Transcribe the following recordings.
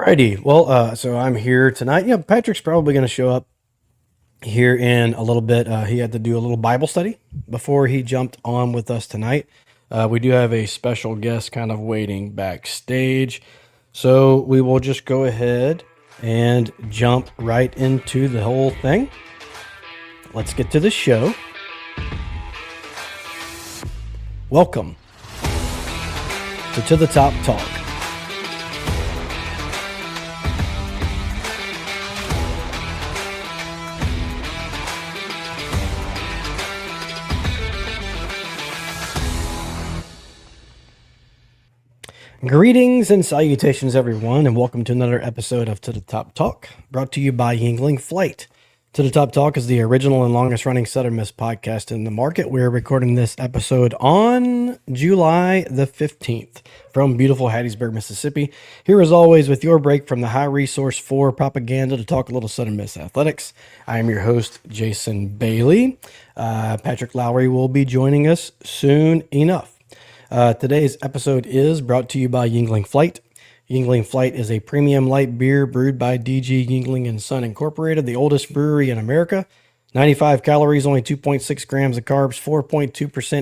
Alrighty. Well, so I'm here tonight. Yeah, Patrick's probably going to show up here in a little bit. He had to do a little Bible study before he jumped on with us tonight. We do have a special guest kind of waiting backstage. So we will just go ahead and jump right into the whole thing. Let's get to the show. Welcome to the Top Talk. Greetings and salutations, everyone, and welcome to another episode of To the Top Talk, brought to you by Yingling Flight. To the Top Talk is the original and longest-running Southern Miss podcast in the market. We're recording this episode on July the 15th from beautiful Hattiesburg, Mississippi. Here, as always, with your break from the High Resource 4 propaganda to talk a little Southern Miss athletics. I am your host, Jason Bailey. Patrick Lowry will be joining us soon enough. Today's episode is brought to you by Yingling Flight. Yingling Flight is a premium light beer brewed by DG Yingling and Son Incorporated, the oldest brewery in America. 95 calories, only 2.6 grams of carbs, 4.2%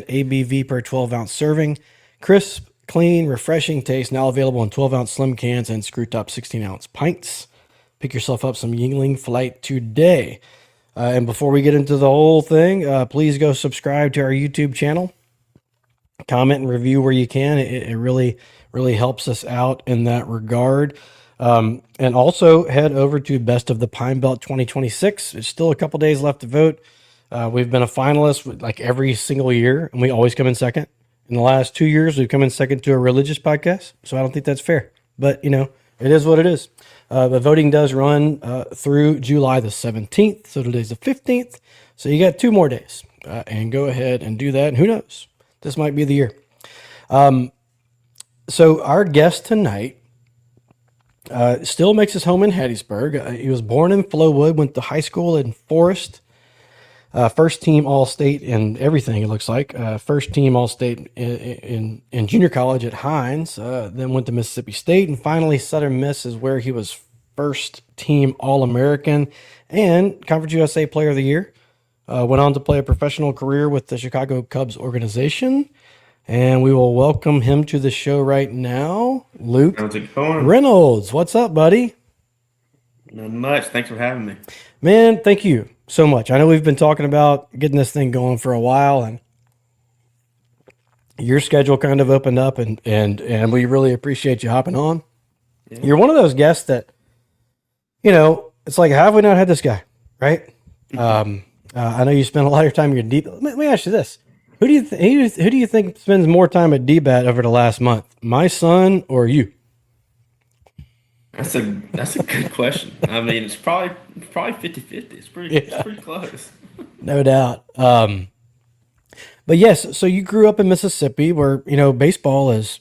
ABV per 12-ounce serving. Crisp, clean, refreshing taste, now available in 12-ounce slim cans and screw-top 16-ounce pints. Pick yourself up some Yingling Flight today. And before we get into the whole thing, please go subscribe to our YouTube channel. Comment and review where you can. It really helps us out in that regard. And also head over to Best of the Pine Belt 2026. It's still a couple days left to vote. We've been a finalist like every single year, and we always come in second. In the last 2 years, we've come in second to a religious podcast, so I don't think that's fair. But, it is what it is. The voting does run through July the 17th, so today's the 15th. So you got 2 more days, and go ahead and do that, and who knows? This might be the year. So our guest tonight still makes his home in Hattiesburg. He was born in Flowood, went to high school in Forest, first team All-State in everything, it looks like. First team All-State in junior college at Hines, then went to Mississippi State, and finally Southern Miss is where he was first team All-American and Conference USA Player of the Year. Went on to play a professional career with the Chicago Cubs organization. And we will welcome him to the show right now. Luke Reynolds. What's up, buddy? Not much. Thanks for having me. Man, thank you so much. I know we've been talking about getting this thing going for a while, and your schedule kind of opened up, and we really appreciate you hopping on. Yeah. You're one of those guests that, it's like, how have we not had this guy, right? I know you spend a lot of your time in your deep. Let me ask you this: who do you think spends more time at DBat over the last month, my son or you? That's a good question. I mean, it's probably 50-50. It's pretty close. No doubt. But yes, so you grew up in Mississippi, where baseball is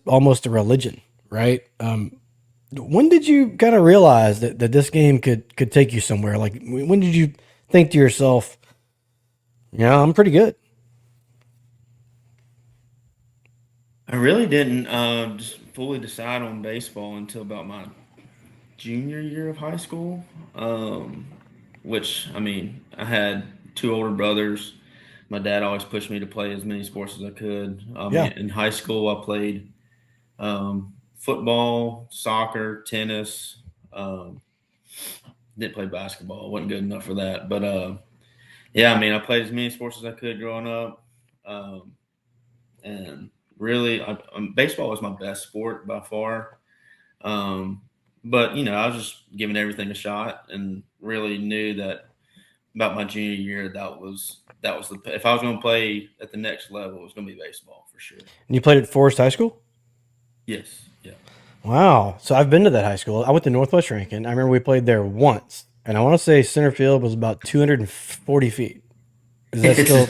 almost a religion, right? When did you kind of realize that this game could take you somewhere? Like, when did you think to yourself, I'm pretty good? I really didn't just fully decide on baseball until about my junior year of high school, which, I mean, I had 2 older brothers. My dad always pushed me to play as many sports as I could. In high school, I played football, soccer, tennis, didn't play basketball. I wasn't good enough for that. But, I played as many sports as I could growing up. And really, baseball was my best sport by far. But, I was just giving everything a shot and really knew that about my junior year, that was if I was going to play at the next level, it was going to be baseball for sure. And you played at Forest High School? Yes. Yeah. Wow. So I've been to that high school. I went to Northwest Rankin. I remember we played there once, and I want to say center field was about 240 feet. Is that still?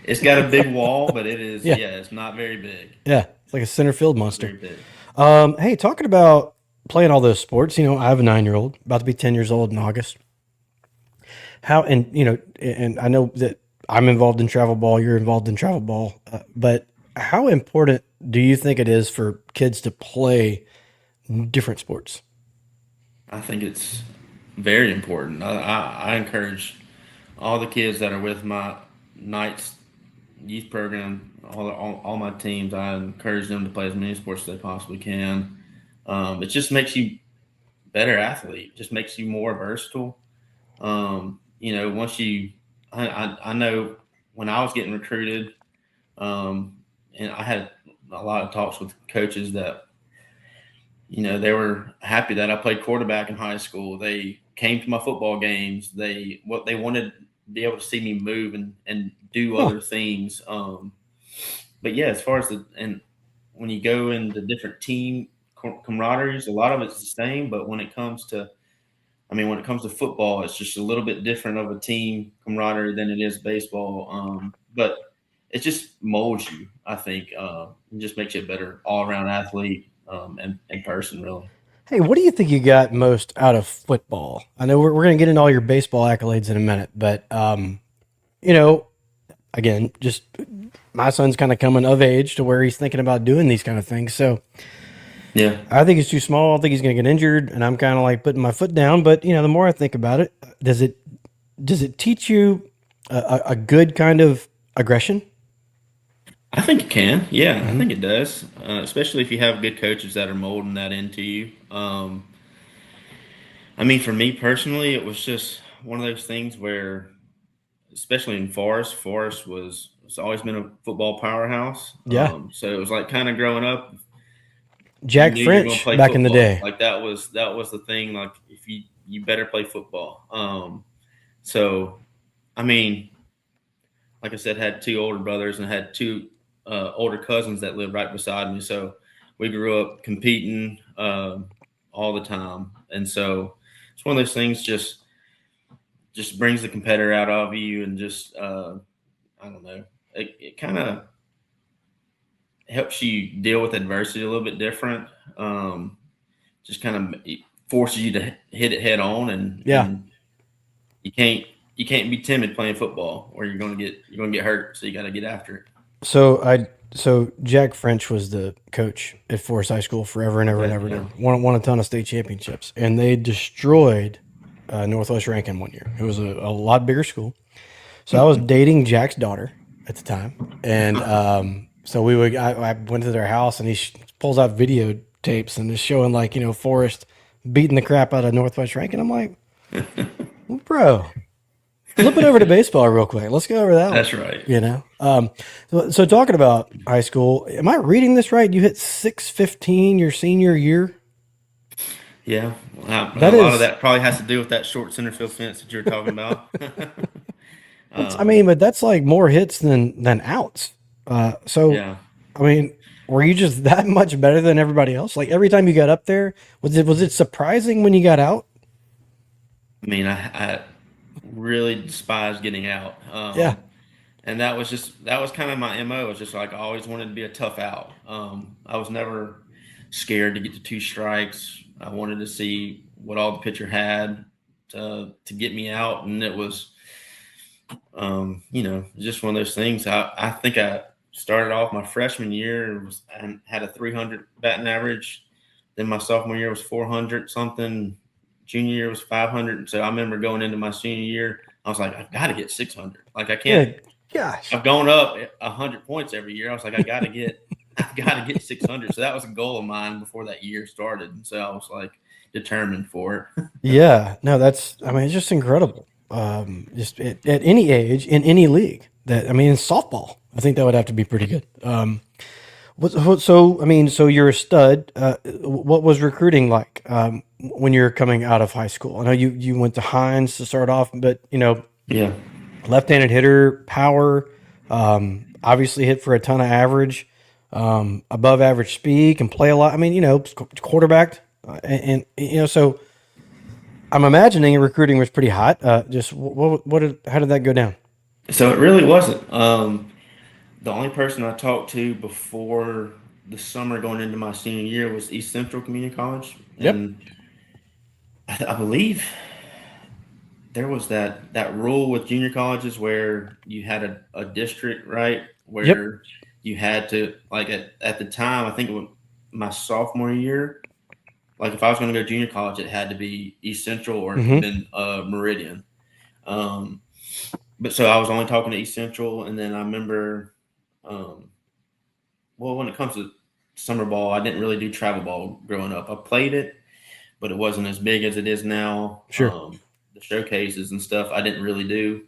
It's got a big wall, but it is. Yeah, it's not very big. Yeah, it's like a center field monster. Very big. Hey, talking about playing all those sports, I have a 9-year-old, about to be 10 years old in August. And I know that I'm involved in travel ball, you're involved in travel ball, but how important do you think it is for kids to play different sports? I think it's very important. I encourage all the kids that are with my Knights youth program, all my teams. I encourage them to play as many sports as they possibly can. It just makes you better athlete. Just makes you more versatile. Once I know when I was getting recruited, and I had a lot of talks with coaches that they were happy that I played quarterback in high school. They came to my football games. They wanted to be able to see me move and do Huh. other things. But yeah, as far as when you go into different team camaraderies, a lot of it's the same. But when it comes to football, it's just a little bit different of a team camaraderie than it is baseball. But it just molds you, I think. It just makes you a better all around athlete and person, really. Hey, what do you think you got most out of football? I know we're going to get into all your baseball accolades in a minute, but you know, again, just my son's kind of coming of age to where he's thinking about doing these kind of things. So Yeah. I think he's too small. I think he's going to get injured, and I'm kind of like putting my foot down. But the more I think about it, does it teach you a good kind of aggression? I think it can. Yeah, I Hmm. think it does, especially if you have good coaches that are molding that into you. I mean, for me personally, it was just one of those things where, especially in Forest was it's always been a football powerhouse. Yeah, So it was like kind of growing up, you Jack knew you were going to French play back in the football. day. Like that was the thing. Like if you better play football. So I mean, like I said, had two older brothers and had two older cousins that lived right beside me. So we grew up competing all the time, and so it's one of those things. Just brings the competitor out of you, and just I don't know. It kind of helps you deal with adversity a little bit different. Just kind of forces you to hit it head on, and Yeah. you can't be timid playing football, or you're gonna get hurt. So you got to get after it. So Jack French was the coach at Forest High School forever and ever and Okay, ever and yeah. ever. Won a ton of state championships, and they destroyed Northwest Rankin one year. It was a lot bigger school. So I was dating Jack's daughter at the time, and so I went to their house, and he pulls out videotapes and is showing like Forest beating the crap out of Northwest Rankin. I'm like, well, bro, flip it over to baseball real quick. Let's go over that one. That's right. So talking about high school, am I reading this right? You hit 615 your senior year. Yeah, That a lot of is, that probably has to do with that short center field fence that you're talking about. I mean, um, but that's like more hits than outs. So yeah, I mean, were you just that much better than everybody else? Like every time you got up there, was it surprising when you got out? I mean, I really despise getting out, Yeah, and that was kind of my mo. It's just like I always wanted to be a tough out. I was never scared to get to two strikes. I wanted to see what all the pitcher had to get me out, and it was just one of those things. I think I started off my freshman year and had a 300 batting average. Then my sophomore year was 400 something. Junior year was 500. So I remember going into my senior year, I was like, I got to get 600. Like I can't. good gosh. I've gone up 100 points every year. I was like, I've got to get 600. So that was a goal of mine before that year started. And so I was like determined for it. Yeah, no, I mean, it's just incredible. Just at any age in any league. That I mean, in softball, I think that would have to be pretty good. So I mean, so you're a stud. What was recruiting like when you're coming out of high school? I know you went to Hines to start off, but Yeah. left-handed hitter, power, obviously hit for a ton of average, above average speed, can play a lot. I mean, quarterback, so I'm imagining recruiting was pretty hot. Just how did that go down? So it really wasn't. The only person I talked to before the summer going into my senior year was East Central Community College, Yep. and I believe there was that rule with junior colleges where you had a district, right, Yep. where you had to, like, at the time, I think it was my sophomore year, like if I was going to go to junior college, it had to be East Central or it could have Mm-hmm. been Meridian. Um, but so I was only talking to East Central, and then I remember, um, well, when it comes to summer ball, I didn't really do travel ball growing up. I played it, but it wasn't as big as it is now. Sure. The showcases and stuff I didn't really do.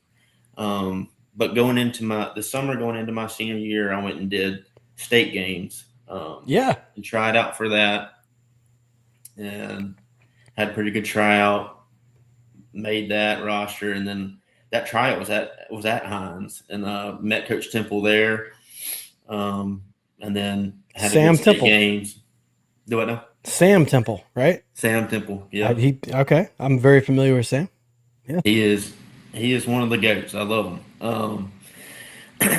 But going into the summer, going into my senior year, I went and did state games Yeah. and tried out for that, and had a pretty good tryout. Made that roster, and then that tryout was at Hines, and met Coach Temple there, and then had a good Sam state Temple. games. Do I know? Sam Temple, right? Sam Temple, yeah, Okay. I'm very familiar with Sam. Yeah. he is. He is one of the goats. I love him.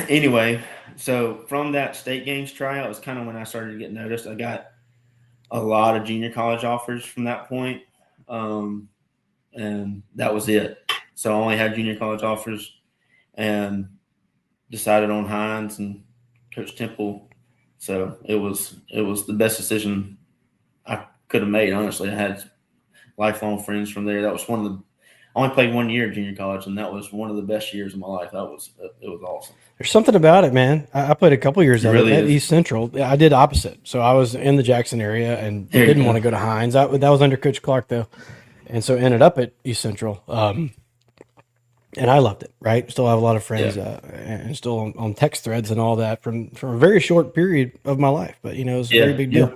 Anyway, so from that state games tryout was kind of when I started to get noticed. I got a lot of junior college offers from that point, and that was it. So I only had junior college offers, and decided on Hines and Coach Temple. So it was the best decision I could have made. Honestly, I had lifelong friends from there. That was one of the I only played 1 year of junior college, and that was one of the best years of my life. It was awesome. There's something about it, man. I played a couple years It of it really at is. East Central. I did opposite. So I was in the Jackson area and There you didn't want to go. go to Hines. That was under Coach Clark, though. And so ended up at East Central. And I loved it, right? Still have a lot of friends Yeah, and still on text threads and all that from a very short period of my life. But, it was a very yeah, big yeah.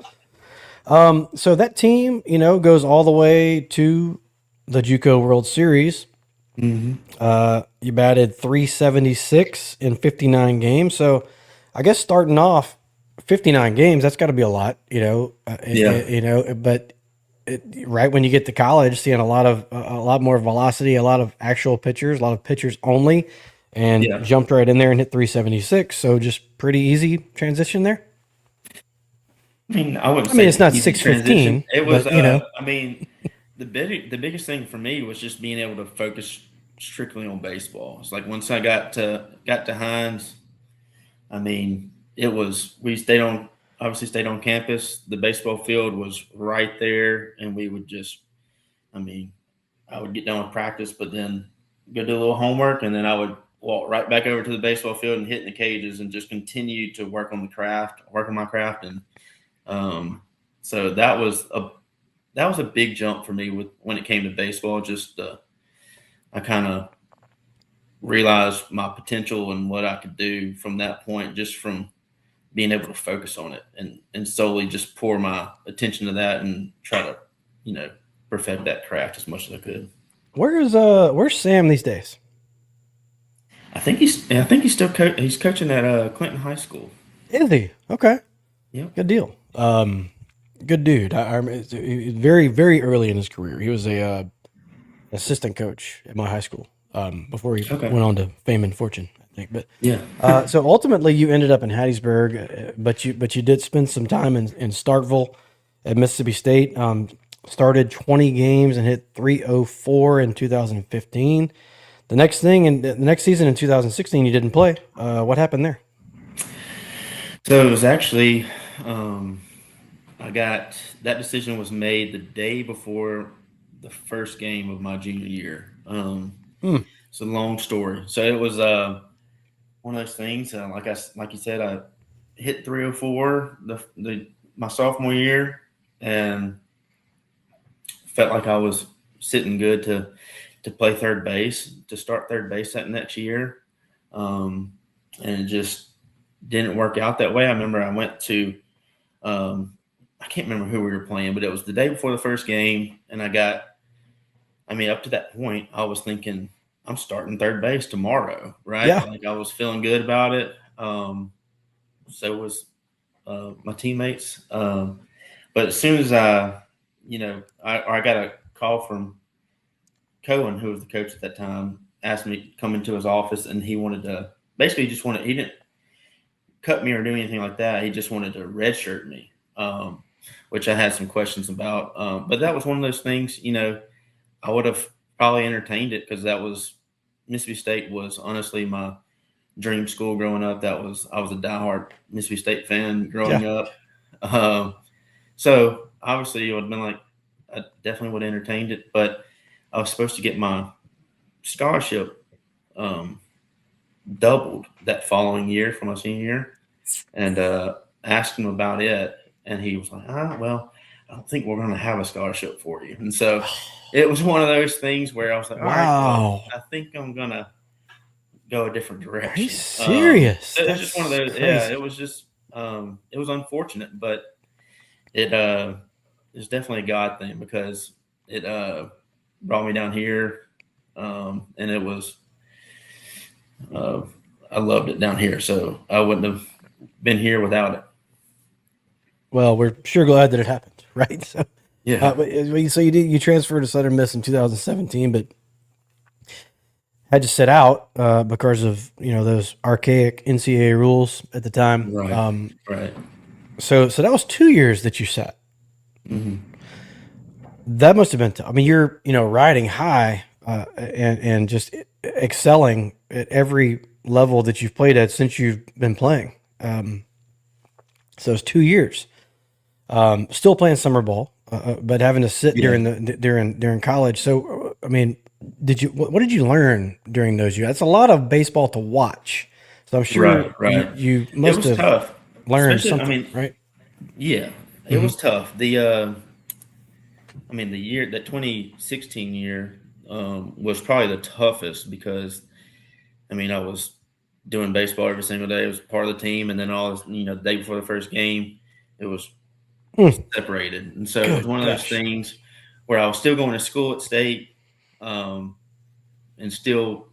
deal. So that team, goes all the way to the Juco World Series. Hmm. You batted 376 in 59 games. So I guess starting off 59 games, that's got to be a lot, Yeah, but right when you get to college, seeing a lot more velocity, a lot of actual pitchers, a lot of pitchers only, and yeah. jumped right in there and hit 376. So just pretty easy transition there. I mean, I wouldn't I mean, say it's not easy transition. 615, It was. but I mean, the biggest thing for me was just being able to focus strictly on baseball. It's like once I got to Hines, I mean, it was we stayed on obviously stayed on campus. The baseball field was right there, and we would just, I mean, I would get done with practice, but then go do a little homework, and then I would walk right back over to the baseball field and hit in the cages and just continue to work on my craft, and so that was a big jump for me with when it came to baseball. Just I kind of realized my potential and what I could do from that point, just from being able to focus on it and solely just pour my attention to that and try to, you know, perfect that craft as much as I could. where's Sam these days? I think he's still he's coaching at Clinton High School. Is he? Okay. Yep. Good deal. Good dude. Very, very early in his career. He was a assistant coach at my high school before he Okay. went on to fame and fortune, I think. But Yeah. so ultimately, you ended up in Hattiesburg, but you did spend some time in Starkville at Mississippi State. Started 20 games and hit 304 in 2015. The next season in 2016, you didn't play. What happened there? So it was actually, um, I got that decision was made the day before the first game of my junior year. Hmm. It's a long story. So it was one of those things. Like you said, I hit 304 the my sophomore year, and felt like I was sitting good to play third base, to start third base that next year. Um, and it just didn't work out that way. I remember I went to I can't remember who we were playing, but it was the day before the first game, and I mean, up to that point, I was thinking I'm starting third base tomorrow, right? Yeah. Like I was feeling good about it. So was my teammates. But as soon as I got a call from Cohen, who was the coach at that time, asked me to come into his office, and he wanted to basically he didn't cut me or do anything like that. He just wanted to redshirt me, which I had some questions about. But that was one of those things, I would have probably entertained it because that was Mississippi State was honestly my dream school growing up. I was a diehard Mississippi State fan growing Yeah. up. So obviously it would have been like, I definitely would have entertained it. But I was supposed to get my scholarship doubled that following year for my senior year, and asked him about it, and he was like, well, I don't think we're going to have a scholarship for you. And so it was one of those things where I was like, all right, well, Wow. I think I'm going to go a different Are you direction. serious? So it was That's just one of those. crazy. Yeah, it was just it was unfortunate, but it it's definitely a God thing because it brought me down here, and it was I loved it down here, so I wouldn't have been here without it. Well, we're sure glad that it happened, right? So, Yeah, so you transferred to Southern Miss in 2017, but had to sit out because of those archaic NCAA rules at the time. right, right. So that was 2 years that you sat. Mm-hmm. That must have been tough. I mean, you're riding high and just excelling at every level that you've played at since you've been playing. So it's 2 years. Still playing summer ball, but having to sit Yeah. during college. So I mean, what did you learn during those years? That's a lot of baseball to watch. So I'm sure Right. you It must was have tough, learned especially. I something, mean, right? yeah, it Mm-hmm. was tough. I mean, that 2016 year was probably the toughest because I mean, I was doing baseball every single day. It was part of the team, and then the day before the first game, it was separated, and so it was Good one of those gosh. things where I was still going to school at state, um, and still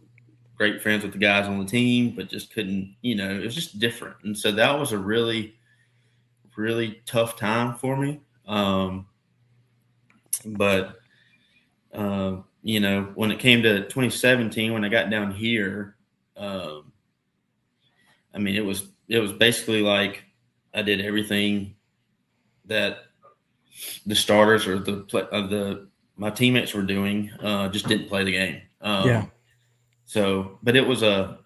great friends with the guys on the team, but just couldn't. It was just different, and so that was a really, really tough time for me. But when it came to 2017, when I got down here, um, I mean, it was basically like I did everything that the starters or the my teammates were doing, just didn't play the game. Yeah. But it was a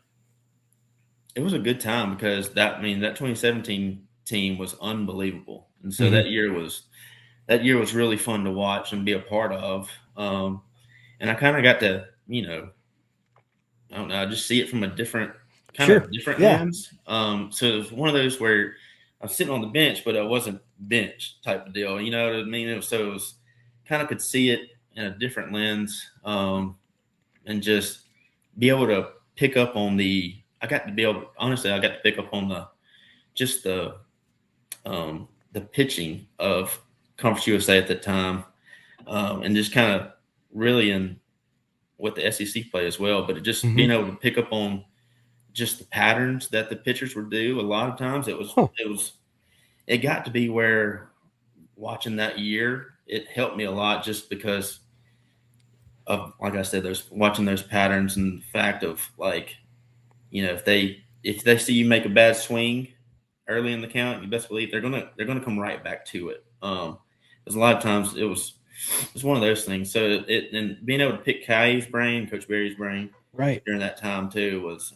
good time because that 2017 team was unbelievable, and so Mm-hmm. that year was really fun to watch and be a part of. And I kind of got to I don't know, I just see it from a kind Sure. of different Yeah. lens. So it was one of those where I was sitting on the bench, but I wasn't bench type of deal. You know what I mean? It was kind of could see it in a different lens, and just be able to pick up on honestly, I got to pick up on just the pitching of Conference USA at the time, and just kind of really in with the SEC play as well, but just Mm-hmm. being able to pick up on just the patterns that the pitchers would do. A lot of times Huh. it got to be where watching that year, it helped me a lot just because of, like I said, those watching those patterns and the fact of like, if they see you make a bad swing early in the count, you best believe they're gonna come right back to it. Because a lot of times it was one of those things. So and being able to pick Kai's brain, Coach Barry's brain Right. during that time too was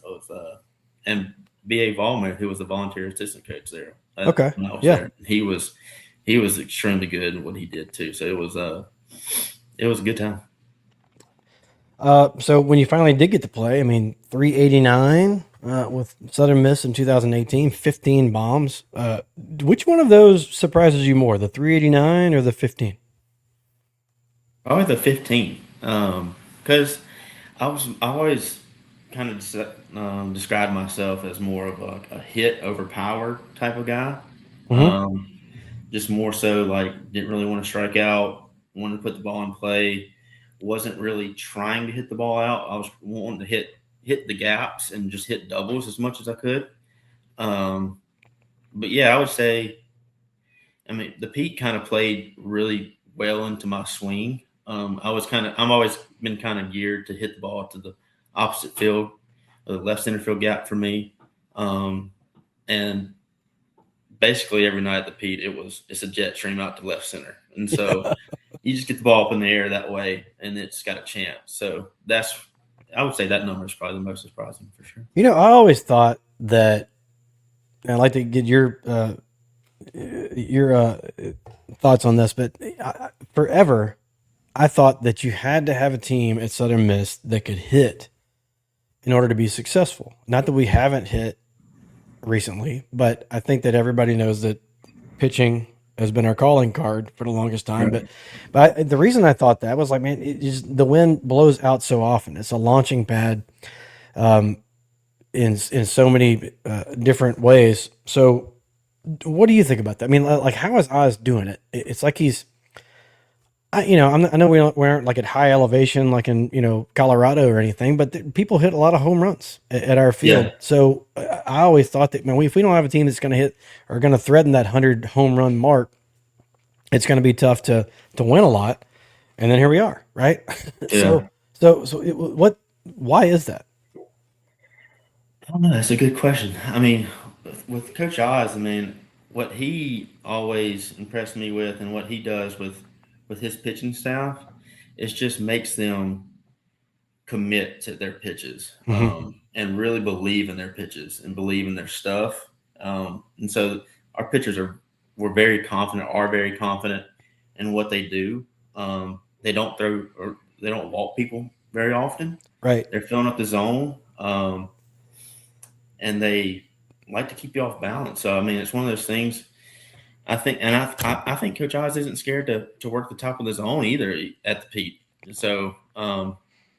and B.A. Vollmer, who was the volunteer assistant coach there Okay. when I was Yeah. there. He was extremely good at what he did too. So it was a good time. So when you finally did get to play, I mean, 389 with Southern Miss in 2018, 15 bombs. Which one of those surprises you more, the 389 or the 15? Probably the 15, because I always kind of described myself as more of a hit over power type of guy. Mm-hmm. Um, just more so like didn't really want to strike out, wanted to put the ball in play, wasn't really trying to hit the ball out. I was wanting to hit the gaps and just hit doubles as much as I could. Um, but yeah, I would say, I mean, the Pete kind of played really well into my swing. I'm always been kind of geared to hit the ball to the opposite field, the left center field gap for me. And basically every night at the Pete, it's a jet stream out to left center. And so you just get the ball up in the air that way and it's got a chance. So I would say that number is probably the most surprising for sure. I always thought that, and I'd like to get your thoughts on this, but forever I thought that you had to have a team at Southern Miss that could hit in order to be successful. Not that we haven't hit recently, but I think that everybody knows that pitching has been our calling card for the longest time. Right. But the reason I thought that was like, man, the wind blows out so often. It's a launching pad in so many different ways. So, what do you think about that? I mean, like, how is Oz doing it? It's like he's, I know we aren't like at high elevation, like in Colorado or anything, but people hit a lot of home runs at our field. Yeah. So I always thought that, man, if we don't have a team that's going to hit or going to threaten that 100 home run mark, it's going to be tough to win a lot. And then here we are, right? Yeah. Why is that? I don't know. That's a good question. I mean, with Coach Oz, I mean, what he always impressed me with, and what he does with his pitching staff, is just makes them commit to their pitches, Hmm. and really believe in their pitches and believe in their stuff. And so our pitchers are very confident in what they do. They don't throw, or they don't walk people very often. Right. They're filling up the zone. And they like to keep you off balance. So I mean, it's one of those things. I think Coach Oz isn't scared to work the top of the zone either at the Pete. So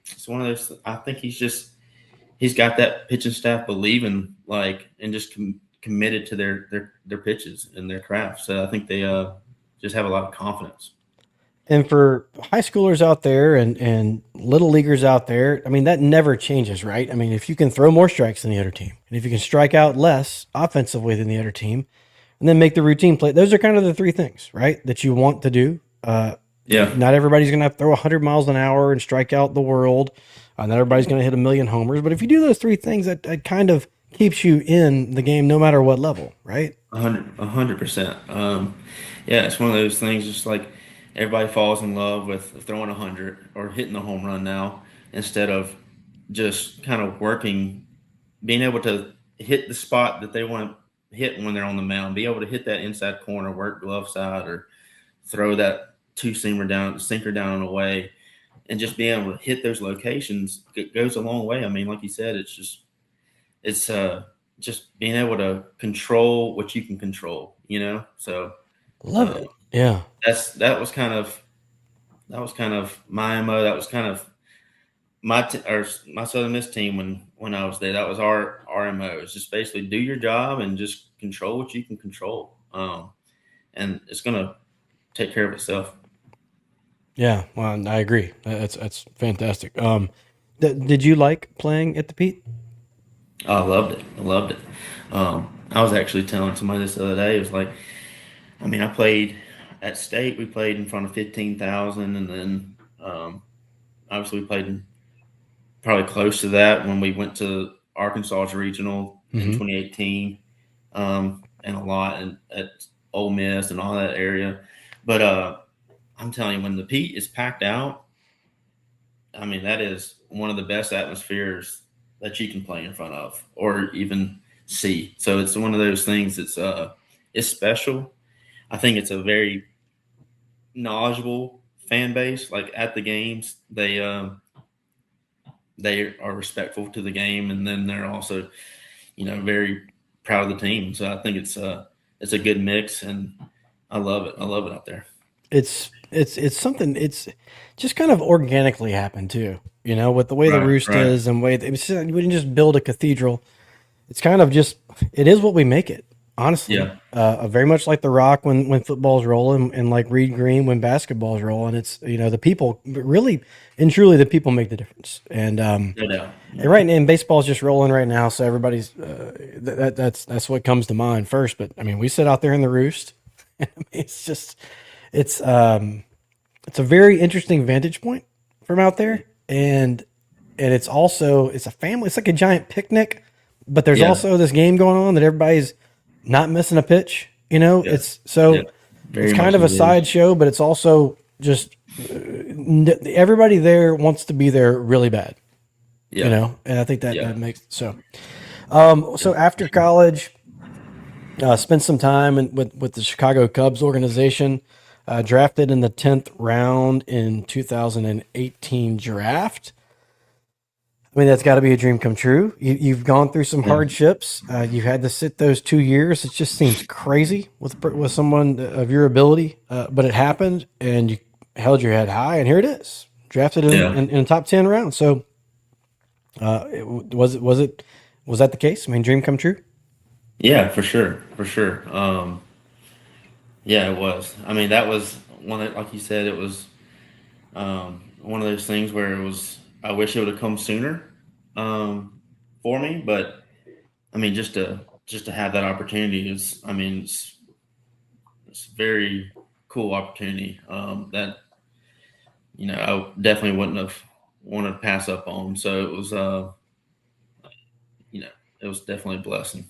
it's one of those. I think he's got that pitching staff believing, like, and just committed to their pitches and their craft. So I think they just have a lot of confidence. And for high schoolers out there and little leaguers out there, I mean, that never changes, right? I mean, if you can throw more strikes than the other team, and if you can strike out less offensively than the other team, and then make the routine play, those are kind of the three things, right, that you want to do. Yeah, Not everybody's going to throw 100 miles an hour and strike out the world. Not everybody's going to hit a million homers. But if you do those three things, that kind of keeps you in the game no matter what level, right? 100%. Yeah, it's one of those things. Just like everybody falls in love with throwing 100 or hitting the home run now, instead of just kind of working, being able to hit the spot that they want to hit when they're on the mound, be able to hit that inside corner, work glove side, or throw that sinker down and away, and just being able to hit those locations, it goes a long way. I mean, like you said, it's just being able to control what you can control, So Love uh, it. Yeah. that was kind of my MO. That was kind of my Southern Miss team when I was there. That was our MO. It's just basically do your job and just control what you can control, and it's gonna take care of itself. Yeah. Well, I agree. That's fantastic. Did you like playing at the Pete? Oh, I loved it. I loved it. I was actually telling somebody this the other day. It was like, I mean, I played at state. We played in front of 15,000, and then obviously we played probably close to that when we went to Arkansas's regional in Hmm. 2018, and a lot at Ole Miss and all that area. But I'm telling you, when the Pete is packed out, I mean, that is one of the best atmospheres that you can play in front of or even see. So it's one of those things it's special. I think it's a very knowledgeable fan base. Like at the games, they are respectful to the game, and then they're also, very proud of the team. So I think it's a good mix, and I love it. I love it out there. It's something. It's just kind of organically happened too. With the way the Right, roost right. is and way we didn't just build a cathedral. It's kind of just it is what we make it. Honestly, Yeah, very much like the Rock when football's rolling, and like Reed Green when basketball's rolling. It's the people really and truly the people make the difference. no doubt. And right now, and baseball's just rolling right now, so everybody's that's what comes to mind first. But I mean, we sit out there in the roost. I mean, it's just it's um it's a very interesting vantage point from out there, and it's a family. It's like a giant picnic, but there's Yeah, also this game going on that everybody's not missing a pitch. yeah, It's yeah. so it's Very kind much of a it is. sideshow, but it's also just everybody there wants to be there really bad. Yeah, And I think that yeah. makes so. So after college, spent some time with the Chicago Cubs organization. drafted in the 10th round in 2018 draft. I mean, that's got to be a dream come true. You've gone through some Yeah. hardships. You had to sit those 2 years. It just seems crazy with someone of your ability, but it happened, and you held your head high, and here it is, drafted Yeah. in the top 10 round. So, was that the case? I mean, dream come true. Yeah, for sure. For sure. Yeah, it was. I mean, that was one of, like you said, it was one of those things where it was, I wish it would have come sooner for me, but I mean, just to have that opportunity is, I mean, it's a very cool opportunity that I definitely wouldn't have wanted to pass up on. So it was, you know, it was definitely a blessing.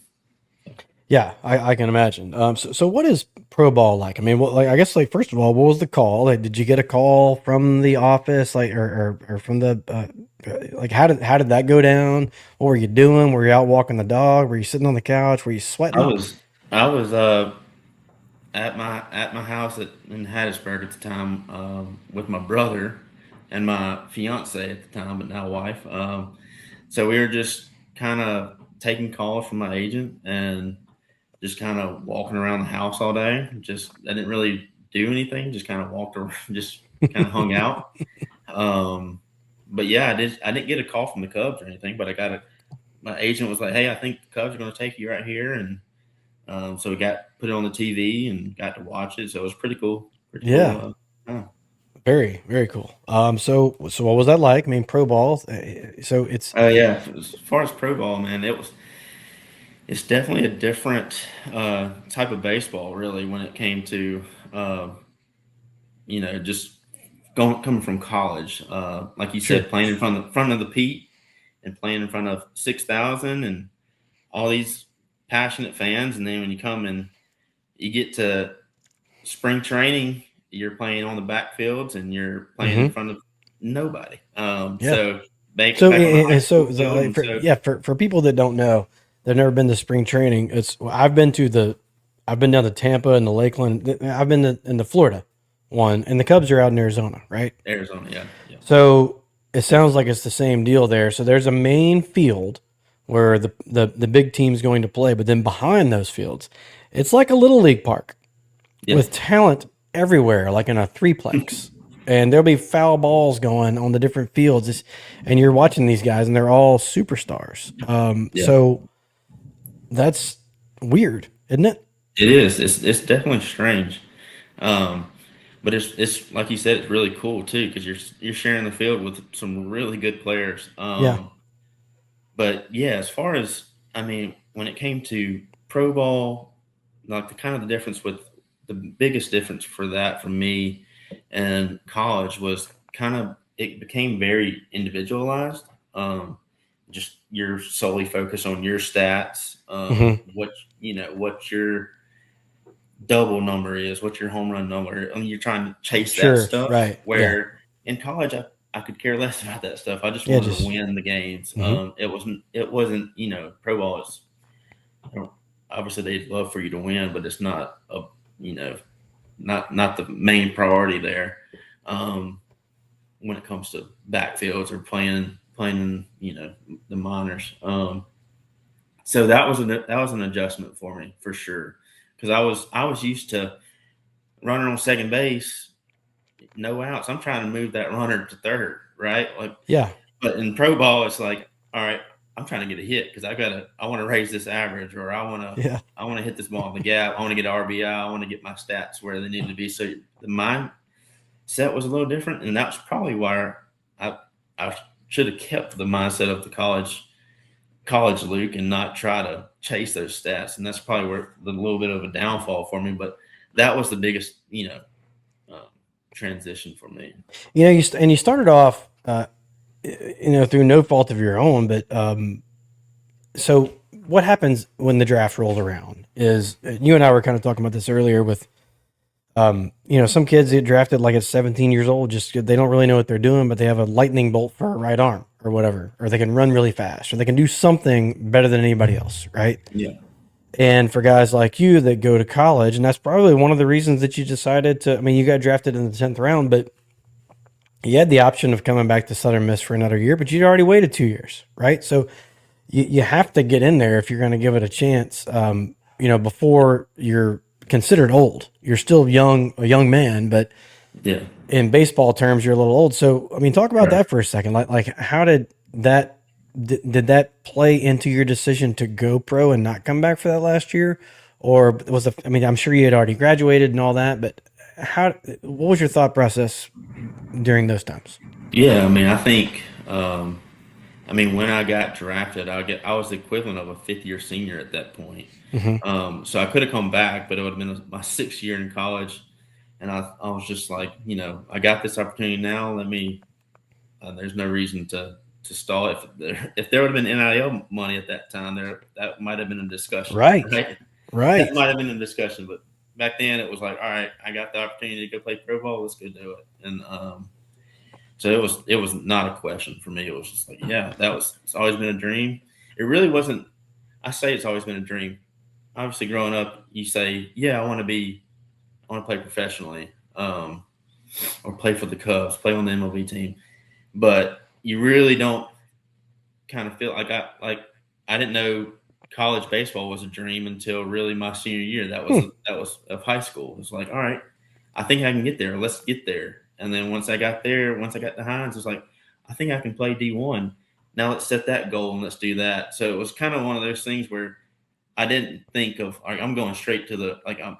Yeah, I can imagine. So what is pro ball like? I mean, like, I guess, like, first of all, what was the call? Like, did you get a call from the office, like, or from the, like, how did that go down? What were you doing? Were you out walking the dog? Were you sitting on the couch? Were you I sweating? was I was at my house in Hattiesburg at the time with my brother and my fiance at the time, but now wife. So we were just kind of taking calls from my agent and just kind of walking around the house all day. Just I didn't really do anything. Just kind of walked around, just kind of hung out. Um, but yeah, I didn't get a call from the Cubs or anything, but I got a. My agent was like, "Hey, I think the Cubs are going to take you right here," and so we got put it on the TV and got to watch it. So it was pretty cool. Pretty Yeah, cool. very, very cool. So what was that like? I mean, pro ball. So it's Yeah. As far as pro ball, man, it's definitely a different type of baseball, really, when it came to uh, just coming from college. Like you sure. said, playing in front of the Pete and playing in front of 6,000 and all these passionate fans, and then when you come and you get to spring training, you're playing on the backfields and you're playing in Hmm. front of nobody. Yeah. So back So back on the high so school field, like, and so for people that don't know, they've never been to spring training. I've been down to Tampa and the Lakeland. I've been in the Florida one, and the Cubs are out in Arizona, right? Arizona, yeah, yeah, So it sounds like it's the same deal there. So there's a main field where the big team's going to play, but then behind those fields, it's like a little league park yeah, with talent everywhere, like in a threeplex. And there'll be foul balls going on the different fields. And you're watching these guys, and they're all superstars. yeah. So that's weird, isn't it? It is. It's definitely strange, um, but it's like you said, it's really cool too because you're sharing the field with some really good players. Yeah. But yeah, as far as I mean, when it came to pro ball, like the kind of the difference with the biggest difference for that for me and college was kind of it became very individualized. Just you're solely focused on your stats, Hmm. what your double number is, what your home run number. I mean, you're trying to chase that Sure. stuff. Right. Yeah. Where in college, I could care less about that stuff. I just Yeah. wanted to Just. win the games. Hmm. It wasn't pro ball is obviously they'd love for you to win, but it's not you know not the main priority there when it comes to backfields or playing the minors. So that was an adjustment for me for sure because I was used to running on second base, no outs. I'm trying to move that runner to third, right? Like, Yeah. but in pro ball, it's like, all right, I'm trying to get a hit because I want to raise this average, or Yeah. I want to hit this ball in the gap. I want to get RBI. I want to get my stats where they need to be. So the mindset was a little different, and that's probably why I should have kept the mindset of the college Luke and not try to chase those stats. And that's probably where the little bit of a downfall for me. But that was the biggest, um, transition for me. You started off, through no fault of your own, but so what happens when the draft rolls around is you and I were kind of talking about this earlier with some kids get drafted like at 17 years old, just they don't really know what they're doing, but they have a lightning bolt for a right arm or whatever, or they can run really fast, or they can do something better than anybody else, right? Yeah. And for guys like you that go to college, and that's probably one of the reasons that you decided to. I mean, you got drafted in the 10th round, but you had the option of coming back to Southern Miss for another year, but you'd already waited 2 years, right? So you have to get in there if you're going to give it a chance. Before you're considered old, you're still a young man, but Yeah. in baseball terms, you're a little old. So, I mean, talk about Right. that for a second. Like how did that did that play into your decision to go pro and not come back for that last year, or was I mean, I'm sure you had already graduated and all that, but what was your thought process during those times? Yeah, I mean, I think, when I got drafted, I was the equivalent of a fifth year senior at that point. Hmm. So I could have come back, but it would have been my sixth year in college. And I was just like, I got this opportunity now. There's no reason to stall. If there would have been NIL money at that time, that might have been a discussion, Right, right? That right. might have been a discussion, but back then it was like, all right, I got the opportunity to go play pro ball. Let's go do it. And so it was not a question for me. It was just like, yeah, it's always been a dream. It really wasn't. I say it's always been a dream. Obviously, growing up, you say, yeah, I want to play professionally, or play for the Cubs, play on the MLB team. But you really don't kind of feel I didn't know college baseball was a dream until really my senior year. Hmm. That was of high school. It's like, all right, I think I can get there. Let's get there. And then once I got there, once I got the Hines, it's like, I think I can play D1. Now let's set that goal and let's do that. So it was kind of one of those things where I didn't think of like I'm going straight to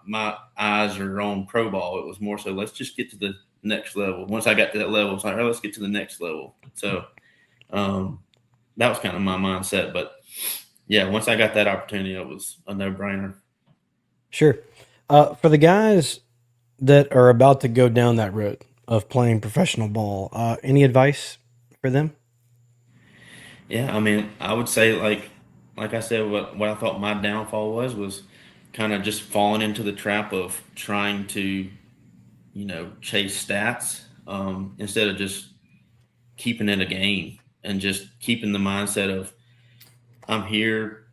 my eyes are on pro ball. It was more so let's just get to the next level. Once I got to that level, it's like, all right, let's get to the next level. So um, that was kind of my mindset. But yeah, once I got that opportunity, it was a no brainer. Sure. For the guys that are about to go down that road of playing professional ball, any advice for them? Yeah, I mean, I would say like I said, what I thought my downfall was kind of just falling into the trap of trying to chase stats, instead of just keeping it a game and just keeping the mindset of I'm here.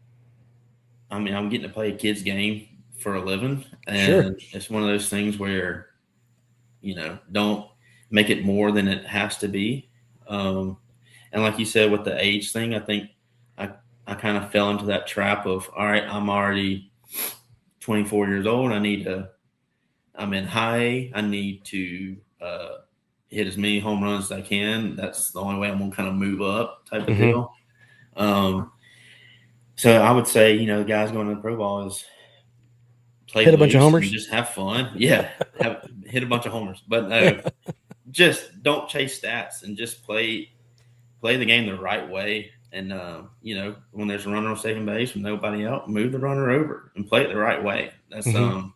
I mean, I'm getting to play a kid's game for a living, Sure. and it's one of those things where don't make it more than it has to be. Um, and like you said with the age thing, I think I I kind of fell into that trap of all right, I'm already 24 years old. I'm in high A. I need to hit as many home runs as I can. That's the only way I'm gonna kind of move up, type of Hmm. deal. Um, so I would say, the guys going to the pro ball is play Hit a bunch of loose and homers. just have fun. Yeah, hit a bunch of homers, but no, just don't chase stats and just play the game the right way. And when there's a runner on second base with nobody out, move the runner over and play it the right way. That's Hmm.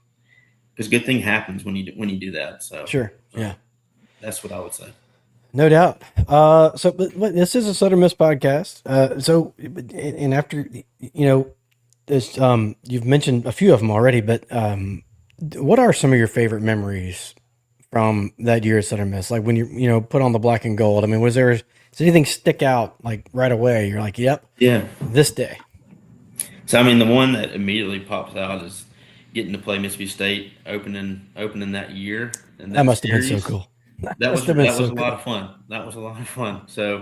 because good thing happens when you do that. So Sure. uh, Yeah. that's what I would say. No doubt. But this is a Southern Miss podcast. And after, this, you've mentioned a few of them already, but what are some of your favorite memories from that year at Southern Miss? Like when put on the black and gold. I mean, does anything stick out like right away? You're like, yep, Yeah. this day. So I mean, the one that immediately pops out is getting to play Mississippi State opening that year in That that must have been so series. cool. That That must was have been that was so a lot cool. of fun. That was a lot of fun. So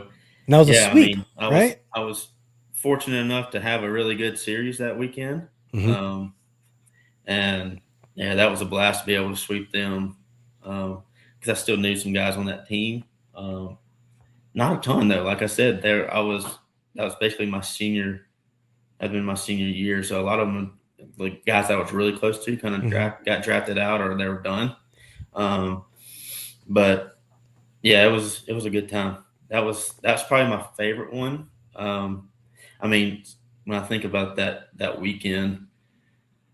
And that was a yeah, I sweep, mean, right? I was fortunate enough to have a really good series that weekend, Hmm. um, and yeah, that was a blast to be able to sweep them, because I still knew some guys on that team. Um, Not a ton though. Like I said, that was basically my senior. Had been my senior year, so a lot of them, like guys I was really close to, kind of Hmm. got drafted out or they were done. Um, but yeah, it was a good time. That's probably my favorite one. I mean, when I think about that weekend,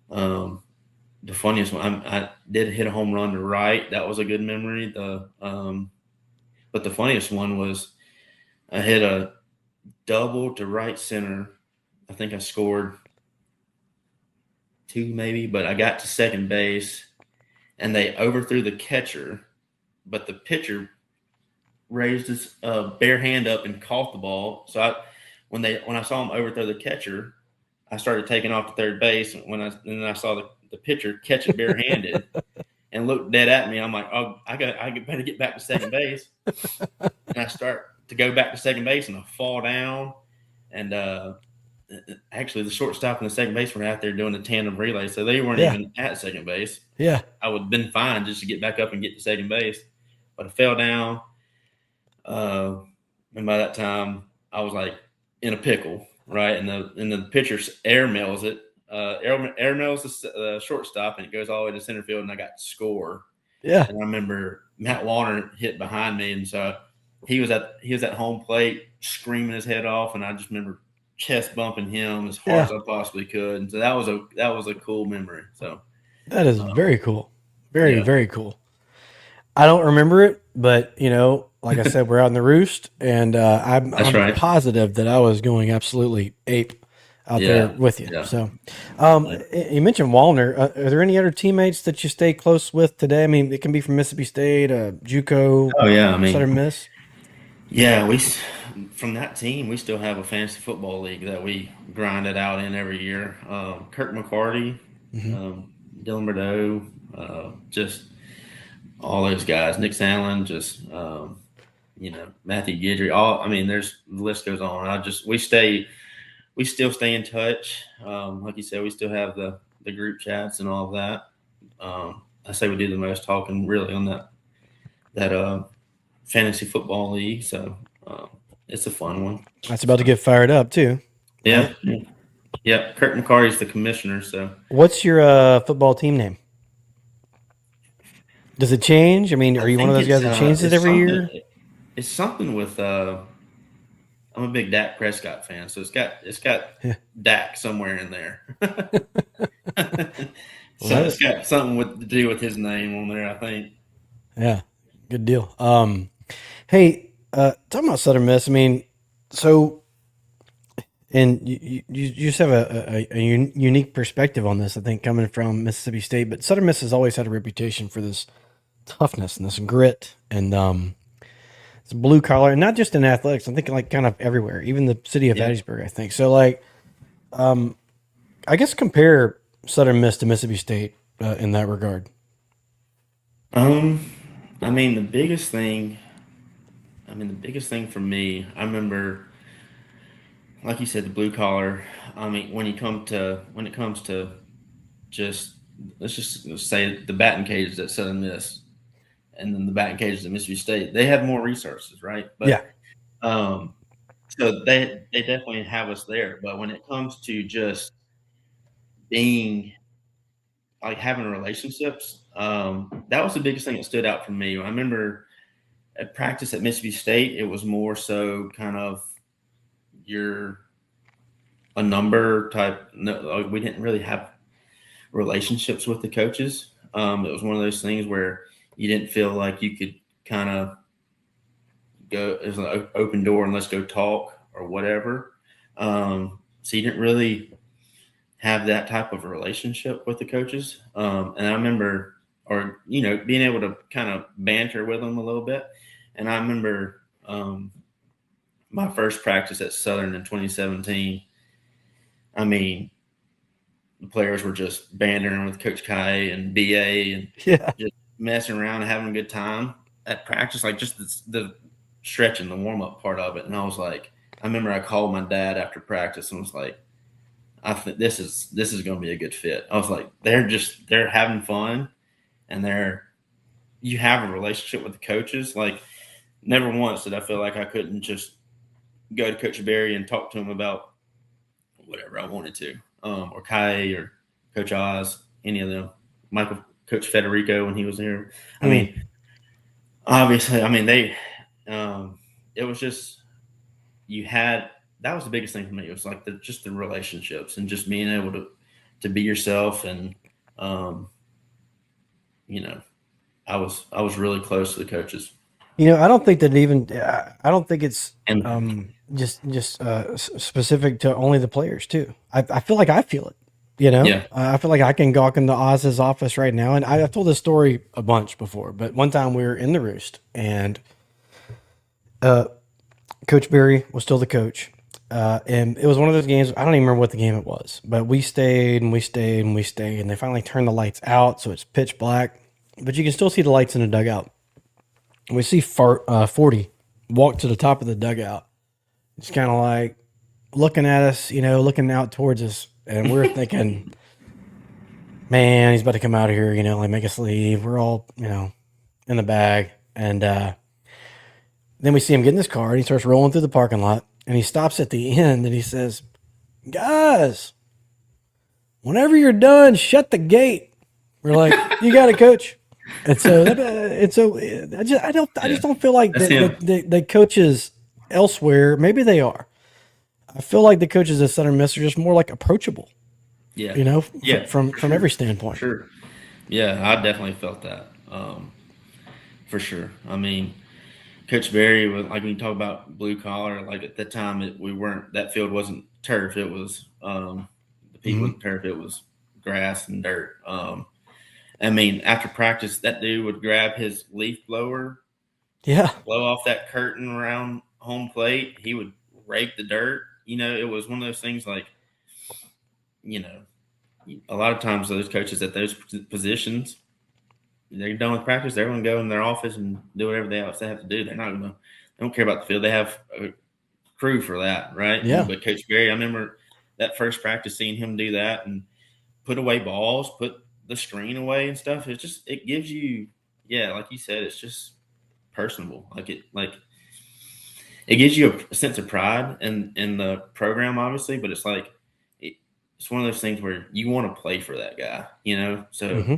um, the funniest one, I did hit a home run to right. That was a good memory. But the funniest one was I hit a double to right center. I think I scored two maybe, but I got to second base and they overthrew the catcher, but the pitcher raised his bare hand up and caught the ball. So when I saw him overthrow the catcher, I started taking off to third base and I saw the pitcher catch it barehanded and looked dead at me. I'm like, oh, I better get back to second base. And I start to go back to second base and I fall down. And actually, the shortstop and the second base were out there doing a tandem relay, so they weren't Yeah. even at second base. Yeah. I would have been fine just to get back up and get to second base, but I fell down. And by that time, I was like in a pickle, right? And the pitcher air mails it. Air mails the shortstop, and it goes all the way to center field, and I got to score. Yeah. And I remember Matt Warner hit behind me, and so he was at home plate screaming his head off, and I just remember chest bumping him as hard as I possibly could. And so that was a cool memory. So that is very cool. Very, yeah. very cool. I don't remember it, but like I said, we're out in the roost, and I'm right. positive that I was going absolutely ape out there with you. Yeah. So, you mentioned Wallner. Are there any other teammates that you stay close with today? I mean, it can be from Mississippi State, Juco. Oh yeah, I mean, Southern Miss. Yeah, from that team, we still have a fantasy football league that we grind it out in every year. Kirk McCarty, Dylan Bordeaux, just all those guys. Nick Sandlin, just Matthew Guidry. The list goes on. We still stay in touch. Like you said, we still have the group chats and all of that. I say we do the most talking really on that fantasy football league. So it's a fun one. That's about to get fired up too. Yeah. Yeah. Kirk McCarty's the commissioner. So what's your football team name? Does it change? I mean, are you one of those guys that changes it every year? It's something with I'm a big Dak Prescott fan, so it's got Dak somewhere in there. So it's got something to do with his name on there, I think. Yeah, good deal. Hey, talking about Southern Miss, I mean, so, and you just have a unique perspective on this, I think, coming from Mississippi State, but Southern Miss has always had a reputation for this toughness and this grit and it's blue collar, and not just in athletics. I'm thinking like kind of everywhere, even the city of Hattiesburg, I think. So like, I guess compare Southern Miss to Mississippi State in that regard. The biggest thing for me, I remember, like you said, the blue collar. When it comes to just, let's just say the batting cages at Southern Miss, and then the batting cages at Mississippi State, they have more resources, right? But, so they definitely have us there. But when it comes to just being like having relationships, that was the biggest thing that stood out for me. I remember at practice at Mississippi State, it was more so kind of a number type. No, we didn't really have relationships with the coaches. It was one of those things where you didn't feel like you could kind of go, there's an open door and let's go talk or whatever. So you didn't really have that type of a relationship with the coaches. And I remember, being able to kind of banter with them a little bit. And I remember my first practice at Southern in 2017. The players were just bantering with Coach Kai and BA and just messing around and having a good time at practice, like just the stretching, the warm-up part of it. And I was like, I remember I called my dad after practice and was like, I think this is going to be a good fit. I was like, they're having fun, and you have a relationship with the coaches. Like, never once did I feel like I couldn't just go to Coach Berry and talk to him about whatever I wanted to, or Kai or Coach Oz, any of them, Coach Federico when he was here. Obviously, they, it was just, that was the biggest thing for me. It was like just the relationships and just being able to be yourself. And, I was really close to the coaches. I don't think it's just specific to only the players too. I feel like I feel it. I feel like I can walk into Oz's office right now, and I've told this story a bunch before, but one time we were in the Roost, and Coach Berry was still the coach, And it was one of those games. I don't even remember what the game it was, but we stayed and we stayed and we stayed, and they finally turned the lights out, so it's pitch black, but you can still see the lights in the dugout. And we see 40 walk to the top of the dugout. It's kind of like looking at us, looking out towards us, and we're thinking, man, he's about to come out of here, like make us leave. We're all, in the bag, and then we see him get in his car, and he starts rolling through the parking lot, and he stops at the end, and he says, "Guys, whenever you're done, shut the gate." We're like, "You got it, coach." And so, I just Yeah, don't feel like that's him. the coaches elsewhere. Maybe they are. I feel like the coaches at Southern Miss are just more like approachable, Yeah, yeah, for from every sure, for standpoint. sure. Yeah, I definitely felt that. For sure. I mean, Coach Barry was like when you talk about blue collar. Like at that time, we weren't that field wasn't turf. It was the peak Hmm. wasn't turf. It was grass and dirt. I mean, after practice, that dude would grab his leaf blower, Yeah. blow off that curtain around home plate. He would rake the dirt. It was one of those things like, you know, a lot of times those coaches at those positions, they're done with practice. They're going to go in their office and do whatever they else they have to do. They're not going to. They don't care about the field. They have a crew for that, right? Yeah. But Coach Barry, I remember that first practice seeing him do that and put away balls, put the screen away and stuff. It gives you, yeah, like you said, it's just personable. It gives you a sense of pride in the program, obviously, but it's like it's one of those things where you want to play for that guy. So Hmm.